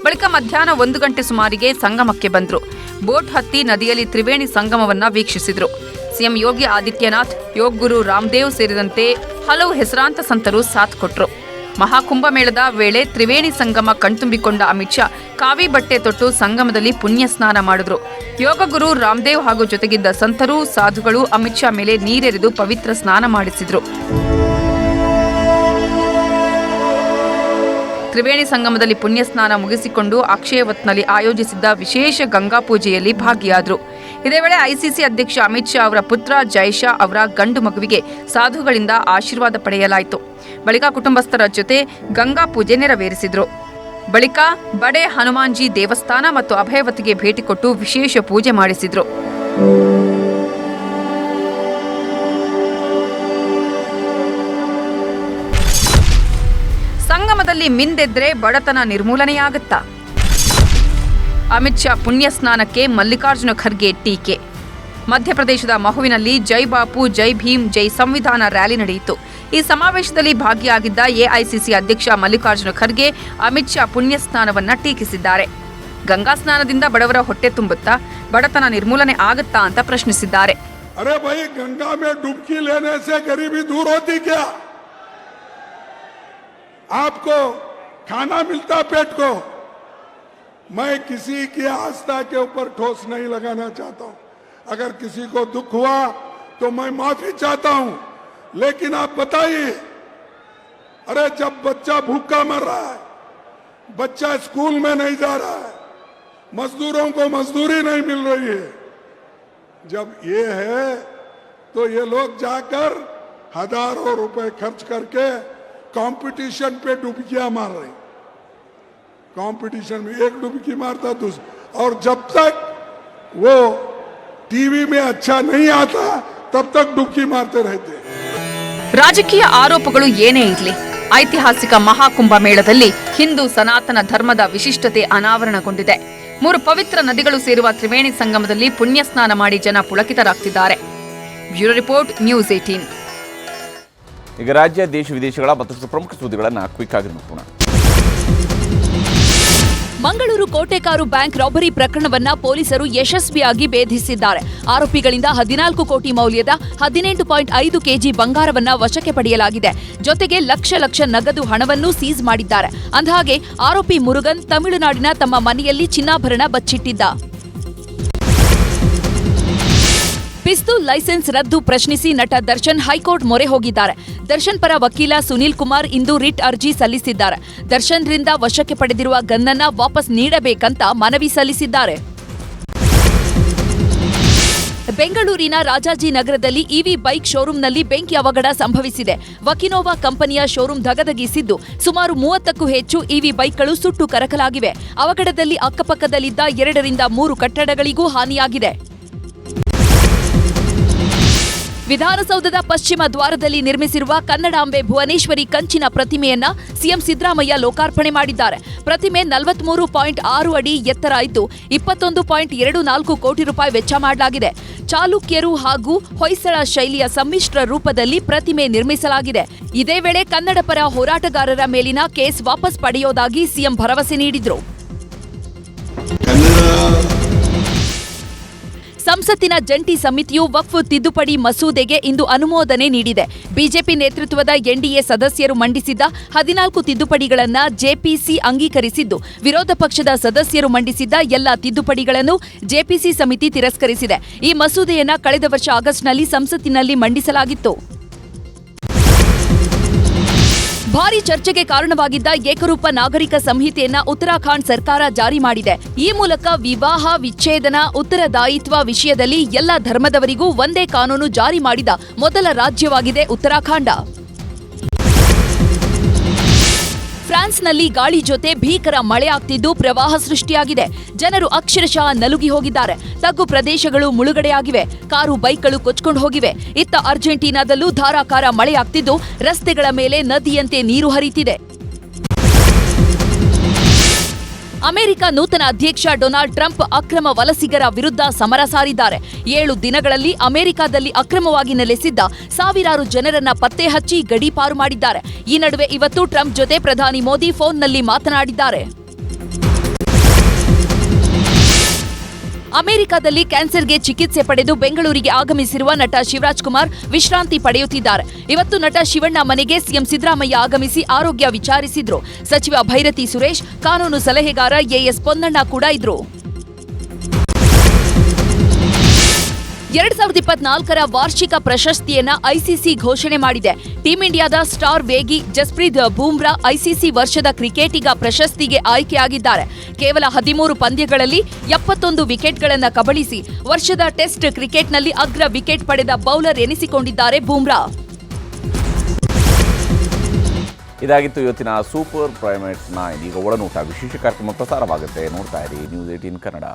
ಬಳಿಕ ಮಧ್ಯಾಹ್ನ 1 ಗಂಟೆ ಸುಮಾರಿಗೆ ಸಂಗಮಕ್ಕೆ ಬಂದ್ರು. ಬೋಟ್ ಹತ್ತಿ ನದಿಯಲ್ಲಿ ತ್ರಿವೇಣಿ ಸಂಗಮವನ್ನ ವೀಕ್ಷಿಸಿದ್ರು. ಸಿಎಂ ಯೋಗಿ ಆದಿತ್ಯನಾಥ್, ಯೋಗ ಗುರು ರಾಮದೇವ್ ಸೇರಿದಂತೆ ಹಲವು ಹೆಸರಾಂತ ಸಂತರು ಸಾಥ್ ಕೊಟ್ರು. ಮಹಾಕುಂಭಮೇಳದ ವೇಳೆ ತ್ರಿವೇಣಿ ಸಂಗಮ ಕಣ್ತುಂಬಿಕೊಂಡ ಅಮಿತ್ ಶಾ ಕಾವಿ ಬಟ್ಟೆ ತೊಟ್ಟು ಸಂಗಮದಲ್ಲಿ ಪುಣ್ಯ ಸ್ನಾನ ಮಾಡಿದ್ರು. ಯೋಗ ಗುರು ರಾಮದೇವ್ ಹಾಗೂ ಜೊತೆಗಿದ್ದ ಸಂತರು, ಸಾಧುಗಳು ಅಮಿತ್ ಶಾ ಮೇಲೆ ನೀರೆರೆದು ಪವಿತ್ರ ಸ್ನಾನ ಮಾಡಿಸಿದ್ರು. ತ್ರಿವೇಣಿ ಸಂಗಮದಲ್ಲಿ ಪುಣ್ಯ ಸ್ನಾನ ಮುಗಿಸಿಕೊಂಡು ಅಕ್ಷಯವತ್ನಲ್ಲಿ ಆಯೋಜಿಸಿದ್ದ ವಿಶೇಷ ಗಂಗಾ ಪೂಜೆಯಲ್ಲಿ ಭಾಗಿಯಾದರು. ಇದೇ ವೇಳೆ ಐಸಿಸಿ ಅಧ್ಯಕ್ಷ ಅಮಿತ್ ಶಾ ಅವರ ಪುತ್ರ ಜೈಶಾ ಅವರ ಗಂಡು ಮಗುವಿಗೆ ಸಾಧುಗಳಿಂದ ಆಶೀರ್ವಾದ ಪಡೆಯಲಾಯಿತು. ಬಳಿಕ ಕುಟುಂಬಸ್ಥರ ಜೊತೆ ಗಂಗಾ ಪೂಜೆ ನೆರವೇರಿಸಿದ್ರು. ಬಳಿಕ ಬಡೆ ಹನುಮಾನ್ಜಿ ದೇವಸ್ಥಾನ ಮತ್ತು ಅಭಯವತಿಗೆ ಭೇಟಿ ಕೊಟ್ಟು ವಿಶೇಷ ಪೂಜೆ ಮಾಡಿಸಿದ್ರು. ಸಂಗಮದಲ್ಲಿ ಮಿಂದೆದ್ರೆ ಬಡತನ ನಿರ್ಮೂಲನೆಯಾಗುತ್ತಾ? ಅಮಿತ್ ಶಾ ಪುಣ್ಯ ಸ್ನಾನಕ್ಕೆ ಮಲ್ಲಿಕಾರ್ಜುನ ಖರ್ಗೆ ಟೀಕೆ. ಮಧ್ಯಪ್ರದೇಶದ ಮಹುವಿನಲ್ಲಿ ಜೈ ಬಾಪು, ಜೈ ಭೀಮ್, ಜೈ ಸಂವಿಧಾನ ರ್ಯಾಲಿ ನಡೆಯಿತು. ಈ ಸಮಾವೇಶದಲ್ಲಿ ಭಾಗಿಯಾಗಿದ್ದ ಎಐಸಿಸಿ ಅಧ್ಯಕ್ಷ ಮಲ್ಲಿಕಾರ್ಜುನ ಖರ್ಗೆ ಅಮಿತ್ ಶಾ ಪುಣ್ಯ ಸ್ನಾನವನ್ನ ಟೀಕಿಸಿದ್ದಾರೆ. ಗಂಗಾ ಸ್ನಾನದಿಂದ ಬಡವರ ಹೊಟ್ಟೆ ತುಂಬುತ್ತಾ, ಬಡತನ ನಿರ್ಮೂಲನೆ ಆಗುತ್ತಾ ಅಂತ ಪ್ರಶ್ನಿಸಿದ್ದಾರೆ. अरे भाई, गंगा में डुबकी लेने से गरीबी दूर होती क्या? आपको खाना मिलता पेट को. मैं किसी की आस्था के ऊपर ठोस नहीं लगाना चाहता हूं. अगर किसी को दुख हुआ तो मैं माफी चाहता हूं, लेकिन आप बताइए, अरे जब बच्चा भूखा मर रहा है, बच्चा स्कूल में नहीं जा रहा है, मजदूरों को मजदूरी नहीं मिल रही है, जब ये है तो ये लोग जाकर हजारों रुपए खर्च करके कंपटीशन पे डुबकियां मार रहे. कंपटीशन में एक डुबकी मारता दूसरा, और जब तक वो टीवी में अच्छा नहीं आता तब तक डुबकी मारते रहते. ರಾಜಕೀಯ ಆರೋಪಗಳು ಏನೇ ಇರಲಿ, ಐತಿಹಾಸಿಕ ಮಹಾಕುಂಭ ಮೇಳದಲ್ಲಿ ಹಿಂದೂ ಸನಾತನ ಧರ್ಮದ ವಿಶಿಷ್ಟತೆ ಅನಾವರಣಗೊಂಡಿದೆ. 3 ಪವಿತ್ರ ನದಿಗಳು ಸೇರುವ ತ್ರಿವೇಣಿ ಸಂಗಮದಲ್ಲಿ ಪುಣ್ಯ ಸ್ನಾನ ಮಾಡಿ ಜನ ಪುಳಕಿತರಾಗ್ತಿದ್ದಾರೆ. Bureau report, news 18. ಈಗ ರಾಜ್ಯ ದೇಶ ವಿದೇಶಗಳ ಮತ್ತಷ್ಟು ಪ್ರಮುಖ ಸುದ್ದಿಗಳನ್ನು ಕ್ವಿಕ್ ಆಗಿ ನೋಡೋಣ. ಮಂಗಳೂರು ಕೋಟೆಕಾರು ಬ್ಯಾಂಕ್ ರಾಬರಿ ಪ್ರಕರಣವನ್ನ ಪೊಲೀಸರು ಯಶಸ್ವಿಯಾಗಿ ಭೇದಿಸಿದ್ದಾರೆ. ಆರೋಪಿಗಳಿಂದ 14 ಕೋಟಿ ಮೌಲ್ಯದ 18.5 ಕೆಜಿ ಬಂಗಾರವನ್ನ ವಶಕ್ಕೆ ಪಡೆಯಲಾಗಿದೆ. ಜೊತೆಗೆ ಲಕ್ಷ ನಗದು ಹಣವನ್ನು ಸೀಸ್ ಮಾಡಿದ್ದಾರೆ. ಅಂದಹಾಗೆ ಆರೋಪಿ ಮುರುಗನ್ ತಮಿಳುನಾಡಿನ ತಮ್ಮ ಮನೆಯಲ್ಲಿ ಚಿನ್ನಾಭರಣ ಬಚ್ಚಿಟ್ಟಿದ್ದ. ಪಿಸ್ತೂಲ್ ಲೈಸೆನ್ಸ್ ರದ್ದು ಪ್ರಶ್ನಿಸಿ ನಟ ದರ್ಶನ್ ಹೈಕೋರ್ಟ್ ಮೊರೆ ಹೋಗಿದ್ದಾರೆ. ದರ್ಶನ್ ಪರ ವಕೀಲ ಸುನೀಲ್ ಕುಮಾರ್ ಇಂದು ರಿಟ್ ಅರ್ಜಿ ಸಲ್ಲಿಸಿದ್ದಾರೆ. ದರ್ಶನ್ರಿಂದ ವಶಕ್ಕೆ ಪಡೆದಿರುವ ಗನ್ನನ್ನ ವಾಪಸ್ ನೀಡಬೇಕಂತ ಮನವಿ ಸಲ್ಲಿಸಿದ್ದಾರೆ. ಬೆಂಗಳೂರಿನ ರಾಜಾಜಿನಗರದಲ್ಲಿ ಇವಿ ಬೈಕ್ ಶೋರೂಂನಲ್ಲಿ ಬೆಂಕಿ ಅವಘಡ ಸಂಭವಿಸಿದೆ. ವಕಿನೋವಾ ಕಂಪನಿಯ ಶೋರೂಂ ಧಗಧಗಿಸಿದ್ದು ಸುಮಾರು 30ಕ್ಕೂ ಹೆಚ್ಚು ಇವಿ ಬೈಕ್ಗಳು ಸುಟ್ಟು ಕರಕಲಾಗಿವೆ. ಅವಘಡದಲ್ಲಿ ಅಕ್ಕಪಕ್ಕದಲ್ಲಿದ್ದ 2 ರಿಂದ 3 ಕಟ್ಟಡಗಳಿಗೂ ಹಾನಿಯಾಗಿದೆ. ವಿಧಾನಸೌಧದ ಪಶ್ಚಿಮ ದ್ವಾರದಲ್ಲಿ ನಿರ್ಮಿಸಿರುವ ಕನ್ನಡಾಂಬೆ ಭುವನೇಶ್ವರಿ ಕಂಚಿನ ಪ್ರತಿಮೆಯನ್ನ ಸಿಎಂ ಸಿದ್ದರಾಮಯ್ಯ ಲೋಕಾರ್ಪಣೆ ಮಾಡಿದ್ದಾರೆ. ಪ್ರತಿಮೆ 43.6 ಅಡಿ ಎತ್ತರ ಇದ್ದು 21.24 ಕೋಟಿ ರೂಪಾಯಿ ವೆಚ್ಚ ಮಾಡಲಾಗಿದೆ. ಚಾಲುಕ್ಯರು ಹಾಗೂ ಹೊಯ್ಸಳ ಶೈಲಿಯ ಸಮ್ಮಿಶ್ರ ರೂಪದಲ್ಲಿ ಪ್ರತಿಮೆ ನಿರ್ಮಿಸಲಾಗಿದೆ. ಇದೇ ವೇಳೆ ಕನ್ನಡ ಪರ ಹೋರಾಟಗಾರರ ಮೇಲಿನ ಕೇಸ್ ವಾಪಸ್ ಪಡೆಯೋದಾಗಿ ಸಿಎಂ ಭರವಸೆ ನೀಡಿದ್ರು. ಸಂಸತ್ತಿನ ಜಂಟಿ ಸಮಿತಿಯು ವಕ್ಫ್ ತಿದ್ದುಪಡಿ ಮಸೂದೆಗೆ ಇಂದು ಅನುಮೋದನೆ ನೀಡಿದೆ. ಬಿಜೆಪಿ ನೇತೃತ್ವದ ಎನ್ಡಿಎ ಸದಸ್ಯರು ಮಂಡಿಸಿದ್ದ 14 ತಿದ್ದುಪಡಿಗಳನ್ನು ಜೆಪಿಸಿ ಅಂಗೀಕರಿಸಿದ್ದು, ವಿರೋಧ ಪಕ್ಷದ ಸದಸ್ಯರು ಮಂಡಿಸಿದ್ದ ಎಲ್ಲ ತಿದ್ದುಪಡಿಗಳನ್ನು ಜೆಪಿಸಿ ಸಮಿತಿ ತಿರಸ್ಕರಿಸಿದೆ. ಈ ಮಸೂದೆಯನ್ನು ಕಳೆದ ವರ್ಷ ಆಗಸ್ಟ್ನಲ್ಲಿ ಸಂಸತ್ತಿನಲ್ಲಿ ಮಂಡಿಸಲಾಗಿತ್ತು. ಭಾರಿ ಚರ್ಚೆಗೆ ಕಾರಣವಾಗಿದ್ದ ಏಕರೂಪ ನಾಗರಿಕ ಸಂಹಿತೆಯನ್ನ ಉತ್ತರಾಖಂಡ್ ಸರ್ಕಾರ ಜಾರಿ ಮಾಡಿದೆ. ಈ ಮೂಲಕ ವಿವಾಹ ವಿಚ್ಛೇದನ ಉತ್ತರದಾಯಿತ್ವ ವಿಷಯದಲ್ಲಿ ಎಲ್ಲ ಧರ್ಮದವರಿಗೂ ಒಂದೇ ಕಾನೂನು ಜಾರಿ ಮಾಡಿದ ಮೊದಲ ರಾಜ್ಯವಾಗಿದೆ ಉತ್ತರಾಖಂಡ. ಫ್ರಾನ್ಸ್ನಲ್ಲಿ ಗಾಳಿ ಜೊತೆ ಭೀಕರ ಮಳೆ ಆಗ್ತಿದ್ದು ಪ್ರವಾಹ ಸೃಷ್ಟಿಯಾಗಿದೆ. ಜನರು ಅಕ್ಷರಶಃ ನಲುಗಿ ಹೋಗಿದ್ದಾರೆ. ತಗ್ಗು ಪ್ರದೇಶಗಳು ಮುಳುಗಡೆಯಾಗಿವೆ. ಕಾರು ಬೈಕ್ಗಳು ಕೊಚ್ಕೊಂಡು ಹೋಗಿವೆ. ಇತ್ತ ಅರ್ಜೆಂಟೀನಾದಲ್ಲೂ ಧಾರಾಕಾರ ಮಳೆಯಾಗ್ತಿದ್ದು ರಸ್ತೆಗಳ ಮೇಲೆ ನದಿಯಂತೆ ನೀರು ಹರಿಯುತ್ತಿದೆ. ಅಮೆರಿಕ ನೂತನ ಅಧ್ಯಕ್ಷ ಡೊನಾಲ್ಡ್ ಟ್ರಂಪ್ ಅಕ್ರಮ ವಲಸಿಗರ ವಿರುದ್ಧ ಸಮರ ಸಾರಿದ್ದಾರೆ. 7 ದಿನಗಳಲ್ಲಿ ಅಮೆರಿಕದಲ್ಲಿ ಅಕ್ರಮವಾಗಿ ನೆಲೆಸಿದ್ದ ಸಾವಿರಾರು ಜನರನ್ನ ಪತ್ತೆ ಹಚ್ಚಿ ಗಡೀಪಾರು ಮಾಡಿದ್ದಾರೆ. ಈ ನಡುವೆ ಇವತ್ತು ಟ್ರಂಪ್ ಜೊತೆ ಪ್ರಧಾನಿ ಮೋದಿ ಫೋನ್ನಲ್ಲಿ ಮಾತನಾಡಿದ್ದಾರೆ. ಅಮೆರಿಕದಲ್ಲಿ ಕ್ಯಾನ್ಸರ್ಗೆ ಚಿಕಿತ್ಸೆ ಪಡೆದು ಬೆಂಗಳೂರಿಗೆ ಆಗಮಿಸಿರುವ ನಟ ಶಿವರಾಜ್ ಕುಮಾರ್ ವಿಶ್ರಾಂತಿ ಪಡೆಯುತ್ತಿದ್ದಾರೆ. ಇವತ್ತು ನಟ ಶಿವಣ್ಣ ಮನೆಗೆ ಸಿಎಂ ಸಿದ್ದರಾಮಯ್ಯ ಆಗಮಿಸಿ ಆರೋಗ್ಯ ವಿಚಾರಿಸಿದ್ರು. ಸಚಿವ ಭೈರತಿ ಸುರೇಶ್, ಕಾನೂನು ಸಲಹೆಗಾರ ಎಎಸ್ ಪೊನ್ನಣ್ಣ ಕೂಡ ಇದ್ರು. 2024ರ ವಾರ್ಷಿಕ ಪ್ರಶಸ್ತಿಯನ್ನ ಐಸಿಸಿ ಘೋಷಣೆ ಮಾಡಿದೆ. ಟೀಂ ಇಂಡಿಯಾದ ಸ್ಟಾರ್ ವೇಗಿ ಜಸ್ಪ್ರೀತ್ ಬೂಮ್ರಾ ಐಸಿಸಿ ವರ್ಷದ ಕ್ರಿಕೆಟಿಗ ಪ್ರಶಸ್ತಿಗೆ ಆಯ್ಕೆಯಾಗಿದ್ದಾರೆ. ಕೇವಲ 13 ಪಂದ್ಯಗಳಲ್ಲಿ 71 ವಿಕೆಟ್ಗಳನ್ನು ಕಬಳಿಸಿ ವರ್ಷದ ಟೆಸ್ಟ್ ಕ್ರಿಕೆಟ್ನಲ್ಲಿ ಅಗ್ರ ವಿಕೆಟ್ ಪಡೆದ ಬೌಲರ್ ಎನಿಸಿಕೊಂಡಿದ್ದಾರೆ ಬೂಮ್ರಾ. ಇದಾಗಿತ್ತು ಇವತ್ತಿನ ಸೂಪರ್ ಪ್ರೈಮೇಟ್ 9. ಈಗ ಒಳನೋಟ ವಿಶೇಷ ಕಾರ್ಯಕ್ರಮ ಪ್ರಸಾರವಾಗುತ್ತೆ. ನೋಡ್ತಾ ಇರಿ ನ್ಯೂಸ್ 18 ಕನ್ನಡ.